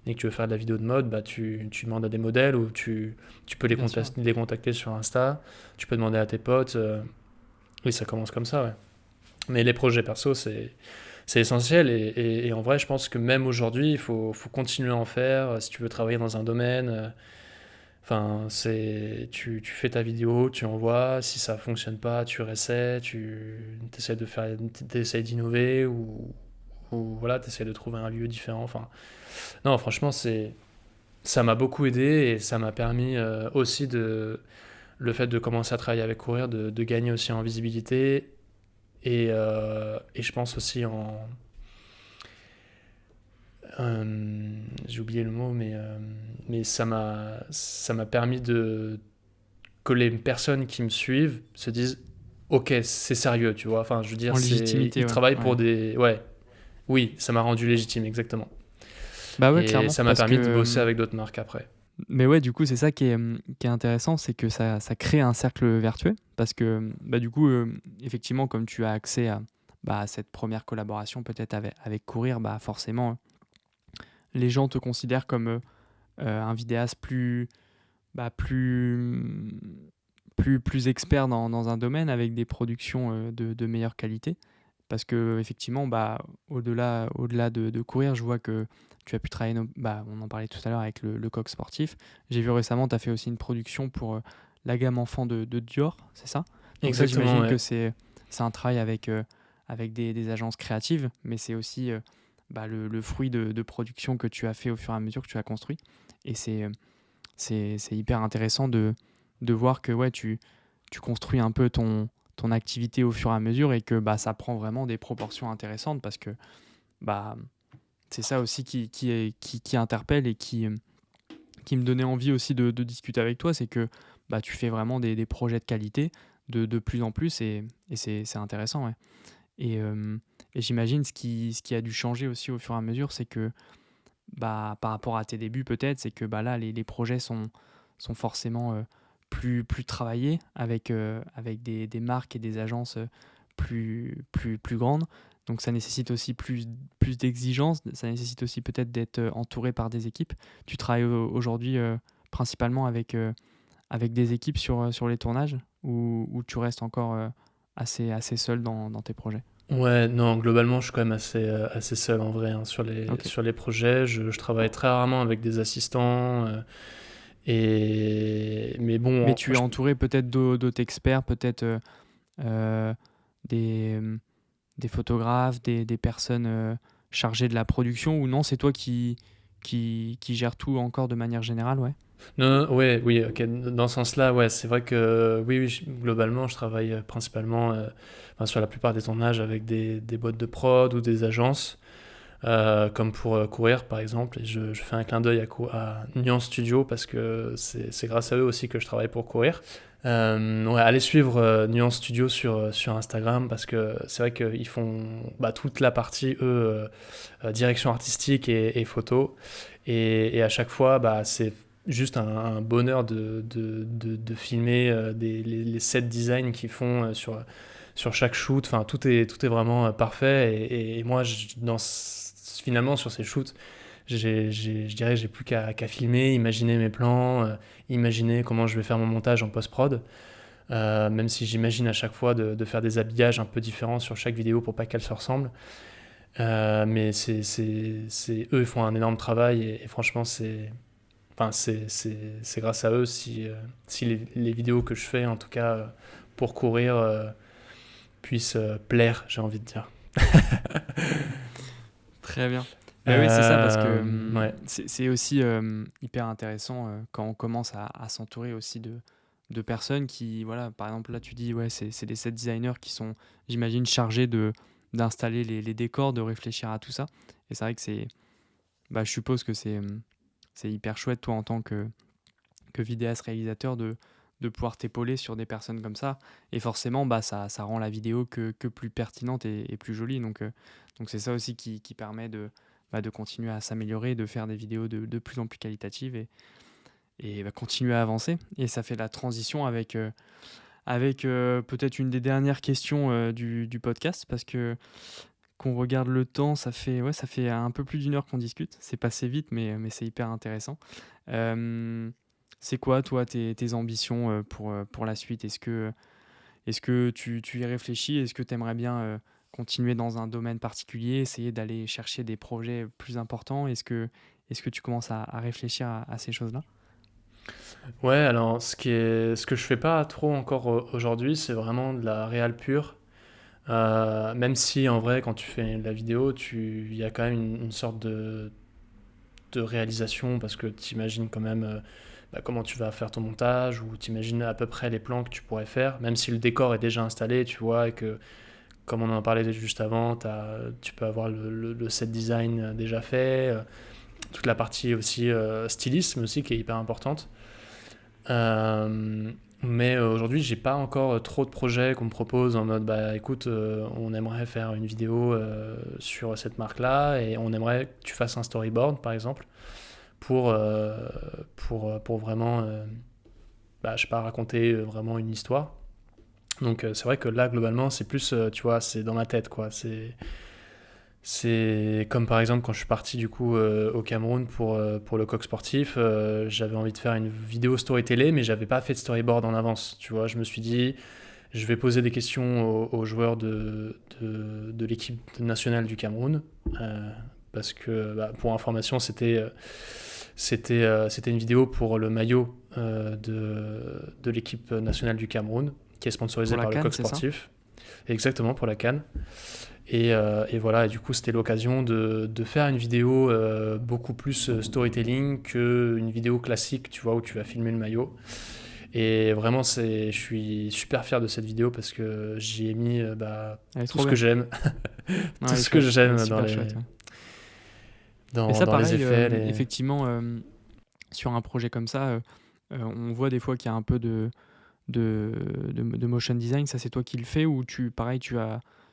et que tu veux faire de la vidéo de mode, bah tu demandes à des modèles ou tu peux bien sûr. les contacter sur Insta, tu peux demander à tes potes, oui, ça commence comme ça, ouais. Mais les projets perso, c'est essentiel et en vrai, je pense que même aujourd'hui, faut continuer à en faire si tu veux travailler dans un domaine. Enfin, tu fais ta vidéo, tu envoies, si ça fonctionne pas, tu réessaies, t'essaies d'innover ou voilà, t'essaies de trouver un lieu différent. Enfin, non, franchement, ça m'a beaucoup aidé et ça m'a permis aussi le fait de commencer à travailler avec Courir, de gagner aussi en visibilité et je pense aussi j'ai oublié le mot, mais ça m'a permis que les personnes qui me suivent se disent ok, c'est sérieux, tu vois. Enfin, je veux dire, En légitimité, ils ouais. travaillent pour Ouais. des. Ouais, oui, ça m'a rendu légitime, exactement. Bah ouais, Et clairement, ça m'a parce permis de que bosser avec d'autres marques après. mais ouais, du coup, c'est ça qui est intéressant, c'est que ça crée un cercle vertueux parce que, bah, du coup, effectivement, comme tu as accès à cette première collaboration peut-être avec Courir, bah, forcément, les gens te considèrent comme, un vidéaste plus plus expert dans un domaine avec des productions, de meilleure qualité. Parce qu'effectivement, bah, au-delà de courir, je vois que tu as pu travailler, on en parlait tout à l'heure avec le coq sportif. J'ai vu récemment, tu as fait aussi une production pour la gamme enfant de Dior, c'est ça? Donc ça, Exactement, j'imagine que ouais. c'est un travail avec des agences créatives, mais c'est aussi le fruit de production que tu as fait au fur et à mesure que tu as construit. Et c'est hyper intéressant de voir que ouais, tu construis un peu ton activité au fur et à mesure et que bah, ça prend vraiment des proportions intéressantes parce que bah, c'est ça aussi qui interpelle et qui me donnait envie aussi de discuter avec toi, c'est que bah, tu fais vraiment des projets de qualité de plus en plus et c'est intéressant. Ouais. Et, et j'imagine ce qui a dû changer aussi au fur et à mesure, c'est que bah, par rapport à tes débuts peut-être, c'est que bah, là, les projets sont forcément plus travaillés avec des marques et des agences plus grandes. Donc ça nécessite aussi plus d'exigences, ça nécessite aussi peut-être d'être entouré par des équipes. Tu travailles aujourd'hui principalement avec des équipes sur les tournages ou tu restes encore assez seul dans tes projets? Ouais, non, globalement, je suis quand même assez seul en vrai hein, Ok. sur les projets. Je travaille très rarement avec des assistants. Mais Mais bon, tu es entouré peut-être d'autres experts, peut-être euh, des, des photographes, des personnes chargées de la production, ou non, c'est toi qui gère tout encore de manière générale, ouais. non, non, ouais, oui, ok, dans ce sens-là, ouais, c'est vrai que oui, oui, globalement, je travaille principalement enfin, sur la plupart des tournages avec des boîtes de prod ou des agences, comme pour Courir par exemple. Et je fais un clin d'œil à Nuance Studio parce que c'est grâce à eux aussi que je travaille pour Courir. Ouais, allez suivre Nuance Studio sur Instagram parce que c'est vrai qu'ils font bah, toute la partie, eux, direction artistique et photo. Et à chaque fois, bah, c'est juste un bonheur de filmer les set designs qu'ils font sur chaque shoot. Enfin, tout est vraiment parfait. Et moi, finalement, sur ces shoots, je dirais que j'ai plus qu'à filmer, imaginer mes plans, imaginer comment je vais faire mon montage en post-prod. Même si j'imagine à chaque fois de faire des habillages un peu différents sur chaque vidéo pour pas qu'elles se ressemblent. Mais eux, ils font un énorme travail et franchement, enfin, c'est grâce à eux si les vidéos que je fais, en tout cas pour courir, puissent plaire, j'ai envie de dire. Très bien. Bah oui, c'est ça, parce que Ouais. c'est aussi hyper intéressant quand on commence à s'entourer aussi de personnes qui, voilà, par exemple, là tu dis, ouais, c'est des set designers qui sont, j'imagine, chargés d'installer les décors, de réfléchir à tout ça. Et c'est vrai que bah, je suppose que c'est hyper chouette, toi, en tant que vidéaste réalisateur, de pouvoir t'épauler sur des personnes comme ça. Et forcément, ça rend la vidéo que plus pertinente et plus jolie. Donc c'est ça aussi qui permet de continuer à s'améliorer, de faire des vidéos de plus en plus qualitatives et continuer à avancer. Et ça fait la transition avec peut-être une des dernières questions du podcast, parce que qu'on regarde le temps, ça fait un peu plus d'une heure qu'on discute. C'est passé vite, mais c'est hyper intéressant. C'est quoi, toi, tes ambitions pour la suite? Est-ce que tu y réfléchis? Est-ce que tu aimerais bien continuer dans un domaine particulier, essayer d'aller chercher des projets plus importants? Est-ce que tu commences à réfléchir à ces choses-là? Ouais, alors ce que je fais pas trop encore aujourd'hui, c'est vraiment de la réal pure. Même si en vrai, quand tu fais de la vidéo, il y a quand même une sorte de réalisation parce que tu imagines quand même comment tu vas faire ton montage ou tu imagines à peu près les plans que tu pourrais faire, même si le décor est déjà installé, tu vois, et que comme on en parlait juste avant, tu peux avoir le set design déjà fait, toute la partie aussi stylisme aussi qui est hyper importante. Mais aujourd'hui, j'ai pas encore trop de projets qu'on me propose en mode bah écoute, on aimerait faire une vidéo sur cette marque-là et on aimerait que tu fasses un storyboard par exemple pour vraiment je sais pas, raconter vraiment une histoire. Donc c'est vrai que là globalement c'est plus tu vois, c'est dans ma tête quoi, c'est comme par exemple quand je suis parti du coup au Cameroun pour le coq sportif, j'avais envie de faire une vidéo story télé, mais j'avais pas fait de storyboard en avance. Tu vois, je me suis dit, je vais poser des questions aux joueurs de l'équipe nationale du Cameroun, parce que pour information, c'était une vidéo pour le maillot de l'équipe nationale du Cameroun, qui est sponsorisé Pour la par le CAN, coq c'est ça? sportif. Exactement, pour la CAN. Et voilà, et du coup, c'était l'occasion de faire une vidéo beaucoup plus storytelling qu'une vidéo classique, tu vois, où tu vas filmer le maillot. Et vraiment, je suis super fier de cette vidéo parce que j'y ai mis Elle est tout trop ce que bien. j'aime, Ouais, tout elle est ce que chouette. Elle est j'aime super chouette, ouais. Et ça, dans les pareil, effets. effectivement, sur un projet comme ça, on voit des fois qu'il y a un peu de motion design. Ça, c'est toi qui le fais, ou pareil,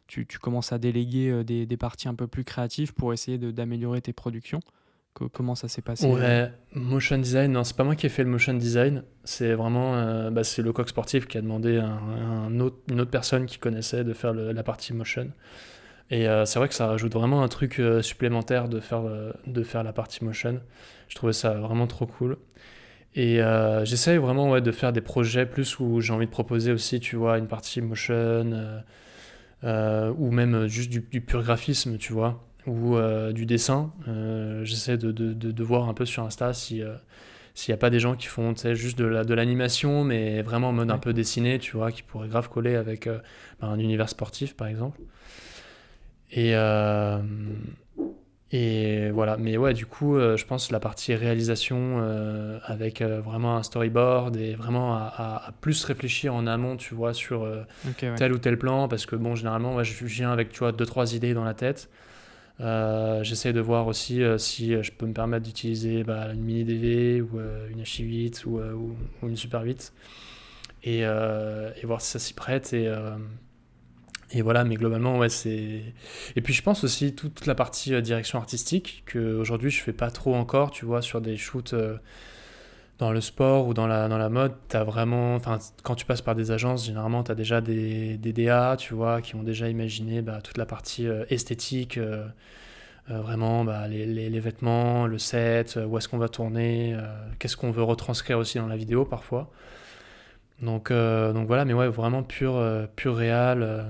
tu commences à déléguer des parties un peu plus créatives pour essayer d'améliorer tes productions? Comment ça s'est passé Ouais, motion design, non, c'est pas moi qui ai fait le motion design, c'est vraiment c'est le coq sportif qui a demandé à une autre personne qui connaissait de faire la partie motion. Et c'est vrai que ça rajoute vraiment un truc supplémentaire de faire la partie motion. Je trouvais ça vraiment trop cool. Et j'essaye vraiment de faire des projets plus où j'ai envie de proposer aussi, tu vois, une partie motion ou même juste du pur graphisme, tu vois, ou du dessin. J'essaie de voir un peu sur Insta s'il n'y a pas des gens qui font juste de l'animation, mais vraiment en mode un Ouais. peu dessiné, tu vois, qui pourrait grave coller avec un univers sportif, par exemple. Et, euh, et voilà, mais ouais, du coup, je pense la partie réalisation avec vraiment un storyboard et vraiment à plus réfléchir en amont, tu vois, sur Ok, ouais. tel ou tel plan, parce que bon, généralement, ouais, je viens avec, tu vois, deux, trois idées dans la tête. J'essaie de voir aussi si je peux me permettre d'utiliser une mini DV ou une H8 ou une Super 8 et voir si ça s'y prête et voilà, mais globalement, ouais, c'est. Et puis je pense aussi toute la partie direction artistique, qu'aujourd'hui je fais pas trop encore, tu vois, sur des shoots dans le sport ou dans la mode. T'as vraiment. Enfin, quand tu passes par des agences, généralement, t'as déjà des DA, tu vois, qui ont déjà imaginé toute la partie esthétique, vraiment les vêtements, le set, où est-ce qu'on va tourner, qu'est-ce qu'on veut retranscrire aussi dans la vidéo parfois. Donc voilà, mais ouais, vraiment pur réal.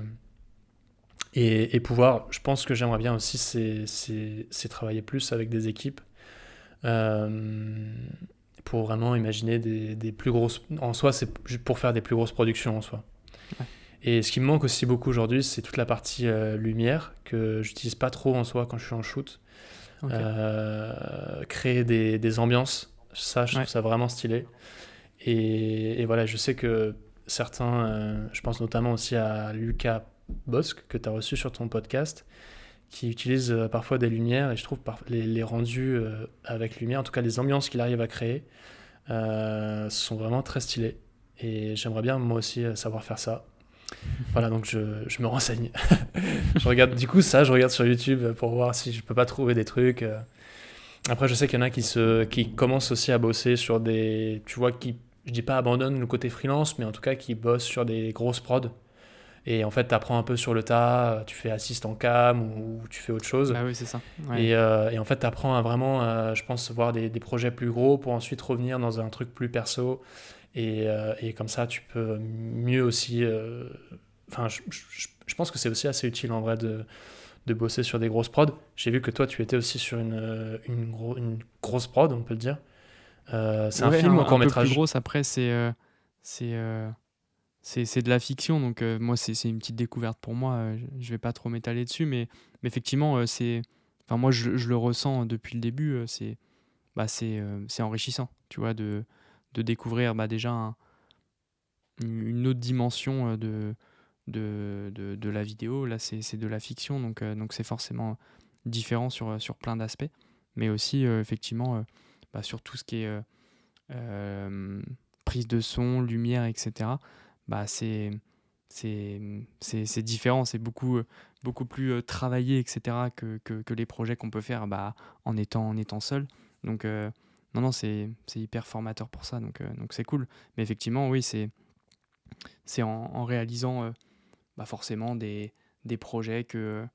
Et pouvoir, je pense que j'aimerais bien aussi, c'est travailler plus avec des équipes euh, pour vraiment imaginer des plus grosses. En soi, c'est pour faire des plus grosses productions en soi. Ouais. Et ce qui me manque aussi beaucoup aujourd'hui, c'est toute la partie lumière que j'utilise pas trop en soi quand je suis en shoot. Ok. Créer des ambiances, ça, je trouve Ouais. ça vraiment stylé. Et voilà, je sais que certains, je pense notamment aussi à Lucas Bosque, que tu as reçu sur ton podcast, qui utilise parfois des lumières, et je trouve les rendus avec lumière, en tout cas les ambiances qu'il arrive à créer, sont vraiment très stylés. Et j'aimerais bien moi aussi savoir faire ça. Voilà, donc je me renseigne. Je regarde du coup ça, je regarde sur YouTube pour voir si je peux pas trouver des trucs. Après, je sais qu'il y en a qui commencent aussi à bosser sur des, tu vois, qui, je dis pas abandonnent le côté freelance, mais en tout cas qui bossent sur des grosses prods. Et en fait, tu apprends un peu sur le tas, tu fais assistant cam ou tu fais autre chose. Bah oui, c'est ça. Ouais. Et en fait, tu apprends à vraiment, je pense, voir des projets plus gros pour ensuite revenir dans un truc plus perso. Et comme ça, tu peux mieux aussi. Enfin, je pense que c'est aussi assez utile en vrai de bosser sur des grosses prods. J'ai vu que toi, tu étais aussi sur une grosse prod, on peut le dire. C'est un Ouais, film ou un un peu plus court-métrage? grosse. Après, c'est, euh, c'est de la fiction, donc moi, c'est une petite découverte pour moi. Je vais pas trop m'étaler dessus, mais effectivement, enfin, moi, je le ressens depuis le début. C'est enrichissant, tu vois, de découvrir bah, déjà une autre dimension de la vidéo. Là, c'est de la fiction, donc c'est forcément différent sur plein d'aspects, mais aussi, effectivement, bah, sur tout ce qui est euh, prise de son, lumière, etc. Bah, c'est différent, c'est beaucoup plus travaillé, etc., que les projets qu'on peut faire bah, en étant seul. Donc, non, non, c'est hyper formateur pour ça, donc c'est cool. Mais effectivement, oui, c'est en réalisant bah, forcément des projets que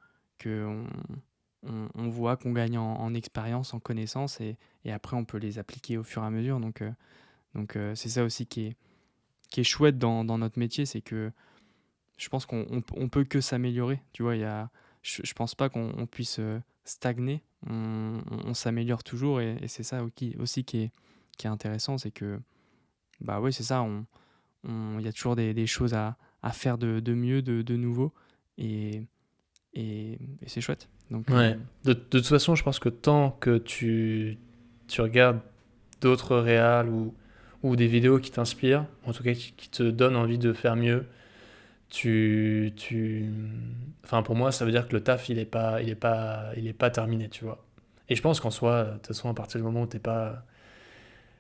on voit, qu'on gagne en expérience, en connaissance, et après on peut les appliquer au fur et à mesure. Donc c'est ça aussi qui est chouette dans notre métier, c'est que je pense qu'on peut que s'améliorer. Tu vois, je pense pas qu'on puisse stagner. On s'améliore toujours, et c'est ça aussi qui est intéressant, c'est que bah ouais, c'est ça. Il y a toujours des choses à faire de mieux, de nouveau, et, et c'est chouette. Donc Ouais. De toute façon, je pense que tant que tu regardes d'autres réals ou des vidéos qui t'inspirent, en tout cas qui te donnent envie de faire mieux, tu... Enfin, pour moi, ça veut dire que le taf, il est pas terminé, tu vois. Et je pense qu'en soi, de toute façon, à partir du moment où t'es pas...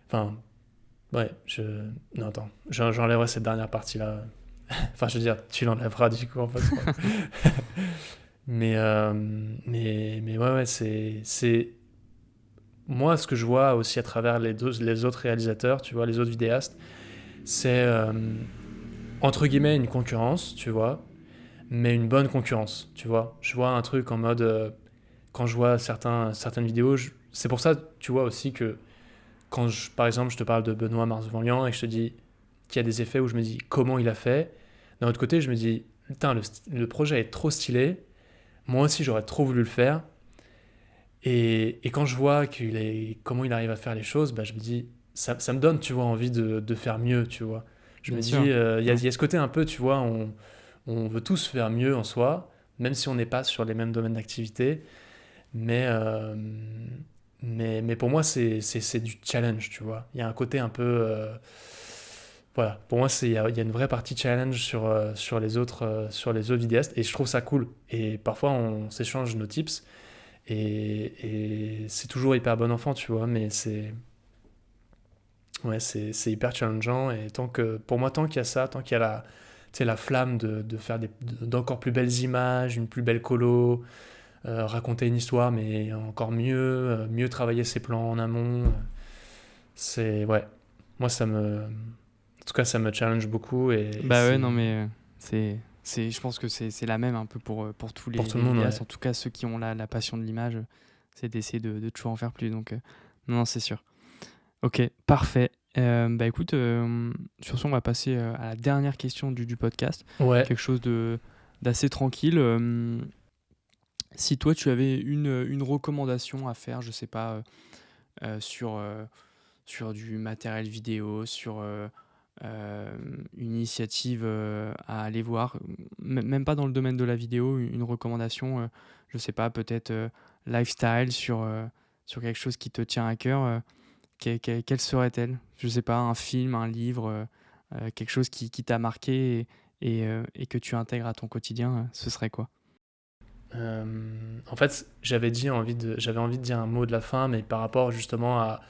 Enfin, ouais, Non, attends, j'enlèverai cette dernière partie-là. Enfin, je veux dire, tu l'enlèveras du coup, en fait. Mais ouais, ouais, c'est... Moi, ce que je vois aussi à travers les autres réalisateurs, tu vois, les autres vidéastes, c'est, entre guillemets, une concurrence, tu vois, mais une bonne concurrence, tu vois. Je vois un truc en mode, quand je vois certaines vidéos, c'est pour ça, tu vois, aussi que quand, par exemple, je te parle de Benoît Marzevanlian et que je te dis qu'il y a des effets où je me dis comment il a fait, d'un autre côté, je me dis, putain, le projet est trop stylé, moi aussi j'aurais trop voulu le faire. Et quand je vois comment il arrive à faire les choses, bah, je me dis, ça me donne, tu vois, envie de faire mieux, tu vois. Je me bien dis, sûr. il y a ce côté un peu, tu vois, on veut tous faire mieux en soi, même si on n'est pas sur les mêmes domaines d'activité. Mais, euh, mais pour moi, c'est du challenge, tu vois. Il y a un côté un peu... voilà, pour moi, il y a une vraie partie challenge sur les autres vidéastes, et je trouve ça cool. Et parfois, on s'échange nos tips. Et c'est toujours hyper bon enfant, tu vois, mais ouais, c'est hyper challengeant. Et pour moi, tant qu'il y a ça, tant qu'il y a tu sais, la flamme de faire d'encore plus belles images, une plus belle colo, raconter une histoire, mais encore mieux, mieux travailler ses plans en amont, ouais, moi, en tout cas, ça me challenge beaucoup et Bah ouais, c'est non, mais je pense que c'est la même un peu pour tous pour tout les le monde, vidéastes, ouais. en tout cas ceux qui ont la passion de l'image, c'est d'essayer de toujours en faire plus. Donc, non, non, c'est sûr. Ok, parfait. Bah écoute, sur ce, on va passer à la dernière question du podcast. Ouais. Quelque chose d'assez tranquille. Si toi, tu avais une recommandation à faire, je sais pas, sur du matériel vidéo, sur euh, une initiative à aller voir, même pas dans le domaine de la vidéo, une recommandation, je sais pas, peut-être lifestyle sur quelque chose qui te tient à cœur, quelle serait-elle? Je sais pas, un film, un livre, quelque chose qui t'a marqué et que tu intègres à ton quotidien, ce serait quoi? En fait, j'avais envie de dire un mot de la fin, mais par rapport justement à,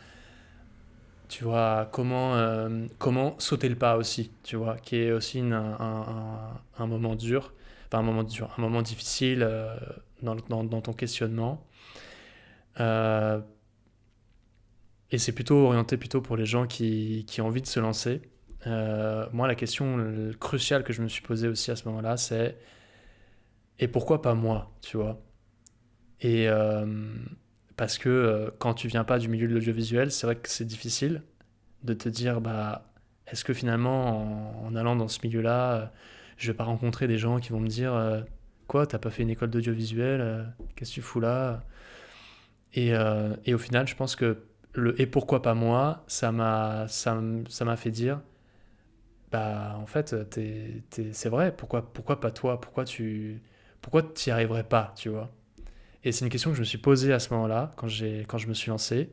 tu vois, comment sauter le pas aussi, tu vois, qui est aussi un moment dur, enfin un moment difficile dans ton questionnement. Euh, et c'est plutôt orienté plutôt pour les gens qui ont envie de se lancer. Moi, la question cruciale que je me suis posée aussi à ce moment-là, c'est et pourquoi pas moi, tu vois? Et parce que quand tu viens pas du milieu de l'audiovisuel, c'est vrai que c'est difficile de te dire, bah, est-ce que finalement, en allant dans ce milieu-là, je vais pas rencontrer des gens qui vont me dire, quoi, t'as pas fait une école d'audiovisuel, qu'est-ce que tu fous là? Et au final, je pense que le et pourquoi pas moi, ça m'a fait dire, bah, en fait, c'est vrai, pourquoi pas toi? Pourquoi t'y arriverais pas, tu vois? Et c'est une question que je me suis posée à ce moment-là, quand je me suis lancé.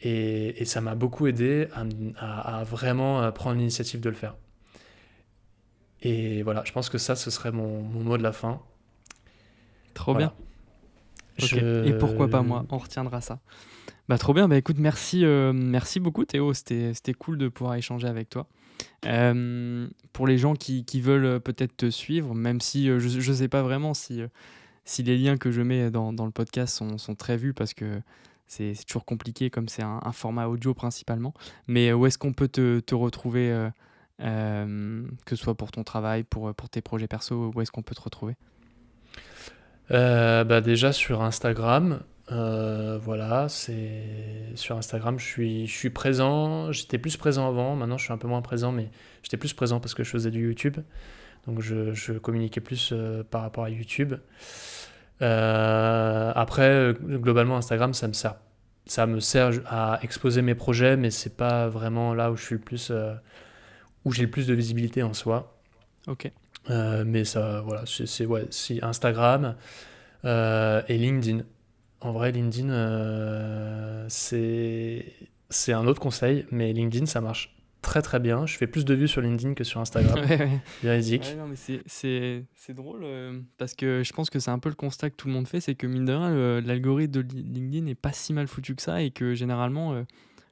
Et ça m'a beaucoup aidé à vraiment prendre l'initiative de le faire. Et voilà, je pense que ça, ce serait mon mot de la fin. Trop bien. Voilà. Ok. Et pourquoi pas Je... moi? On retiendra ça. Bah trop bien. Bah écoute, merci beaucoup Théo. C'était cool de pouvoir échanger avec toi. Pour les gens qui veulent peut-être te suivre, même si je sais pas vraiment si les liens que je mets dans le podcast sont très vus parce que c'est toujours compliqué comme c'est un format audio principalement. Mais où est-ce qu'on peut te retrouver, que ce soit pour ton travail, pour tes projets perso, où est-ce qu'on peut te retrouver? Bah déjà sur Instagram, voilà, c'est sur Instagram, je suis présent. J'étais plus présent avant, maintenant je suis un peu moins présent, mais j'étais plus présent parce que je faisais du YouTube, donc je communiquais plus par rapport à YouTube. Après, globalement, Instagram, ça me sert à exposer mes projets, mais c'est pas vraiment là où je suis le plus, où j'ai le plus de visibilité en soi. Ok. Mais ça, voilà, ouais, si Instagram et LinkedIn. En vrai, LinkedIn, c'est un autre conseil, mais LinkedIn, ça marche très très bien. Je fais plus de vues sur LinkedIn que sur Instagram, Ouais, ouais. Ouais, véridique. non, mais c'est drôle parce que je pense que c'est un peu le constat que tout le monde fait, c'est que mine de rien, l'algorithme de LinkedIn est pas si mal foutu que ça et que généralement,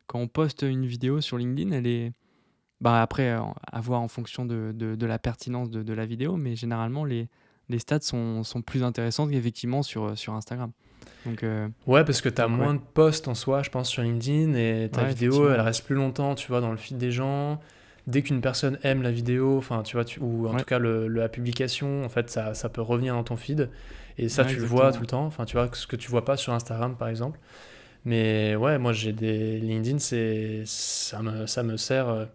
quand on poste une vidéo sur LinkedIn, elle est, bah après, à voir en fonction de la pertinence de la vidéo, mais généralement, les stats sont plus intéressantes qu'effectivement sur Instagram. Donc, Ouais, parce que t'as donc ouais, moins de posts en soi, je pense, sur LinkedIn, et ta ouais, vidéo, effectivement, elle ouais. reste plus longtemps, tu vois, dans le feed des gens. Dès qu'une personne aime la vidéo, enfin, tu vois, ou en Ouais, tout cas la publication, en fait, ça peut revenir dans ton feed. Et ça, ouais, tu le vois tout exactement. le temps. Enfin, tu vois, ce que tu vois pas sur Instagram, par exemple. Mais ouais, moi, j'ai des LinkedIn, ça me sert.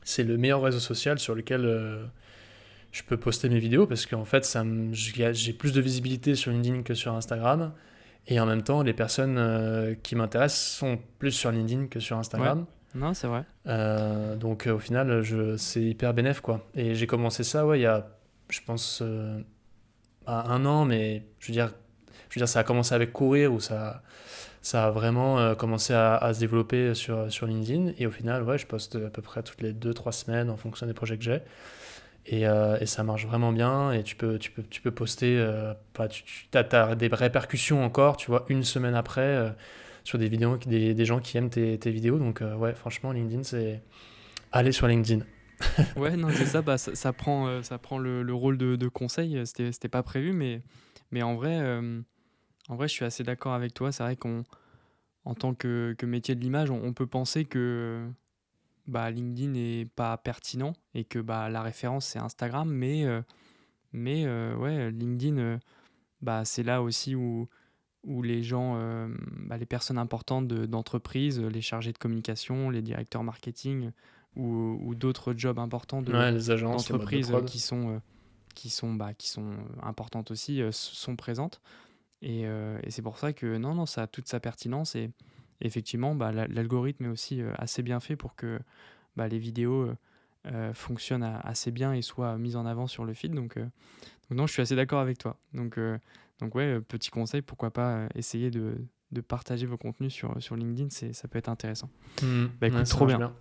C'est le meilleur réseau social sur lequel je peux poster mes vidéos parce qu'en fait, j'ai plus de visibilité sur LinkedIn que sur Instagram. Et en même temps, les personnes qui m'intéressent sont plus sur LinkedIn que sur Ouais, Instagram. non, c'est vrai. Donc au final, c'est hyper bénéf quoi. Et j'ai commencé ça, ouais, il y a, je pense, pas un an, mais je veux dire, ça a commencé avec courir où ça a vraiment commencé à se développer sur LinkedIn. Et au final, ouais, je poste à peu près toutes les 2 3 semaines en fonction des projets que j'ai. Et ça marche vraiment bien. Et tu peux poster, enfin, t'as des répercussions encore, tu vois, une semaine après, sur des vidéos, des gens qui aiment tes vidéos. Donc, ouais, franchement, LinkedIn, c'est. Allez sur LinkedIn. Ouais, non, c'est ça, bah, ça prend le rôle de conseil, c'était pas prévu, mais en vrai, je suis assez d'accord avec toi. C'est vrai en tant que métier de l'image, on peut penser que bah, LinkedIn est pas pertinent et que bah, la référence c'est Instagram, mais ouais, LinkedIn, bah, c'est là aussi où les gens, bah, les personnes importantes d'entreprise, les chargés de communication, les directeurs marketing ou d'autres jobs importants Ouais, les agences, les modes de d'entreprises prod. qui sont importantes aussi, sont présentes. Et c'est pour ça que non, non, ça a toute sa pertinence. Et effectivement, bah, l'algorithme est aussi assez bien fait pour que bah, les vidéos fonctionnent assez bien et soient mises en avant sur le feed. Donc non, je suis assez d'accord avec toi. Donc ouais, petit conseil, pourquoi pas essayer de partager vos contenus sur LinkedIn, ça peut être intéressant. Bah Ouais, écoute, ça trop marche bien. bien.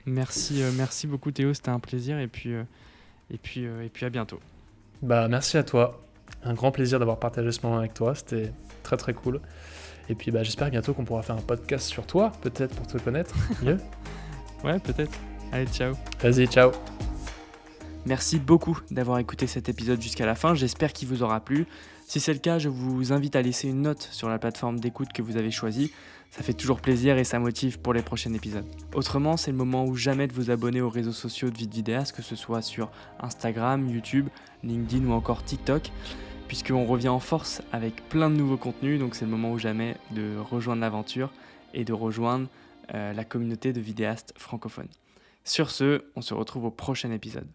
Merci beaucoup Théo, c'était un plaisir et puis à bientôt. Bah, merci à toi. Un grand plaisir d'avoir partagé ce moment avec toi, c'était très très cool. Et puis j'espère bientôt qu'on pourra faire un podcast sur toi, peut-être pour te connaître mieux. Ouais, peut-être. Allez, ciao. Vas-y, ciao. Merci beaucoup d'avoir écouté cet épisode jusqu'à la fin, j'espère qu'il vous aura plu. Si c'est le cas, je vous invite à laisser une note sur la plateforme d'écoute que vous avez choisie. Ça fait toujours plaisir et ça motive pour les prochains épisodes. Autrement, c'est le moment ou jamais de vous abonner aux réseaux sociaux de Vite Vidéaste, que ce soit sur Instagram, YouTube, LinkedIn ou encore TikTok, puisqu'on revient en force avec plein de nouveaux contenus, donc c'est le moment ou jamais de rejoindre l'aventure et de rejoindre la communauté de vidéastes francophones. Sur ce, on se retrouve au prochain épisode.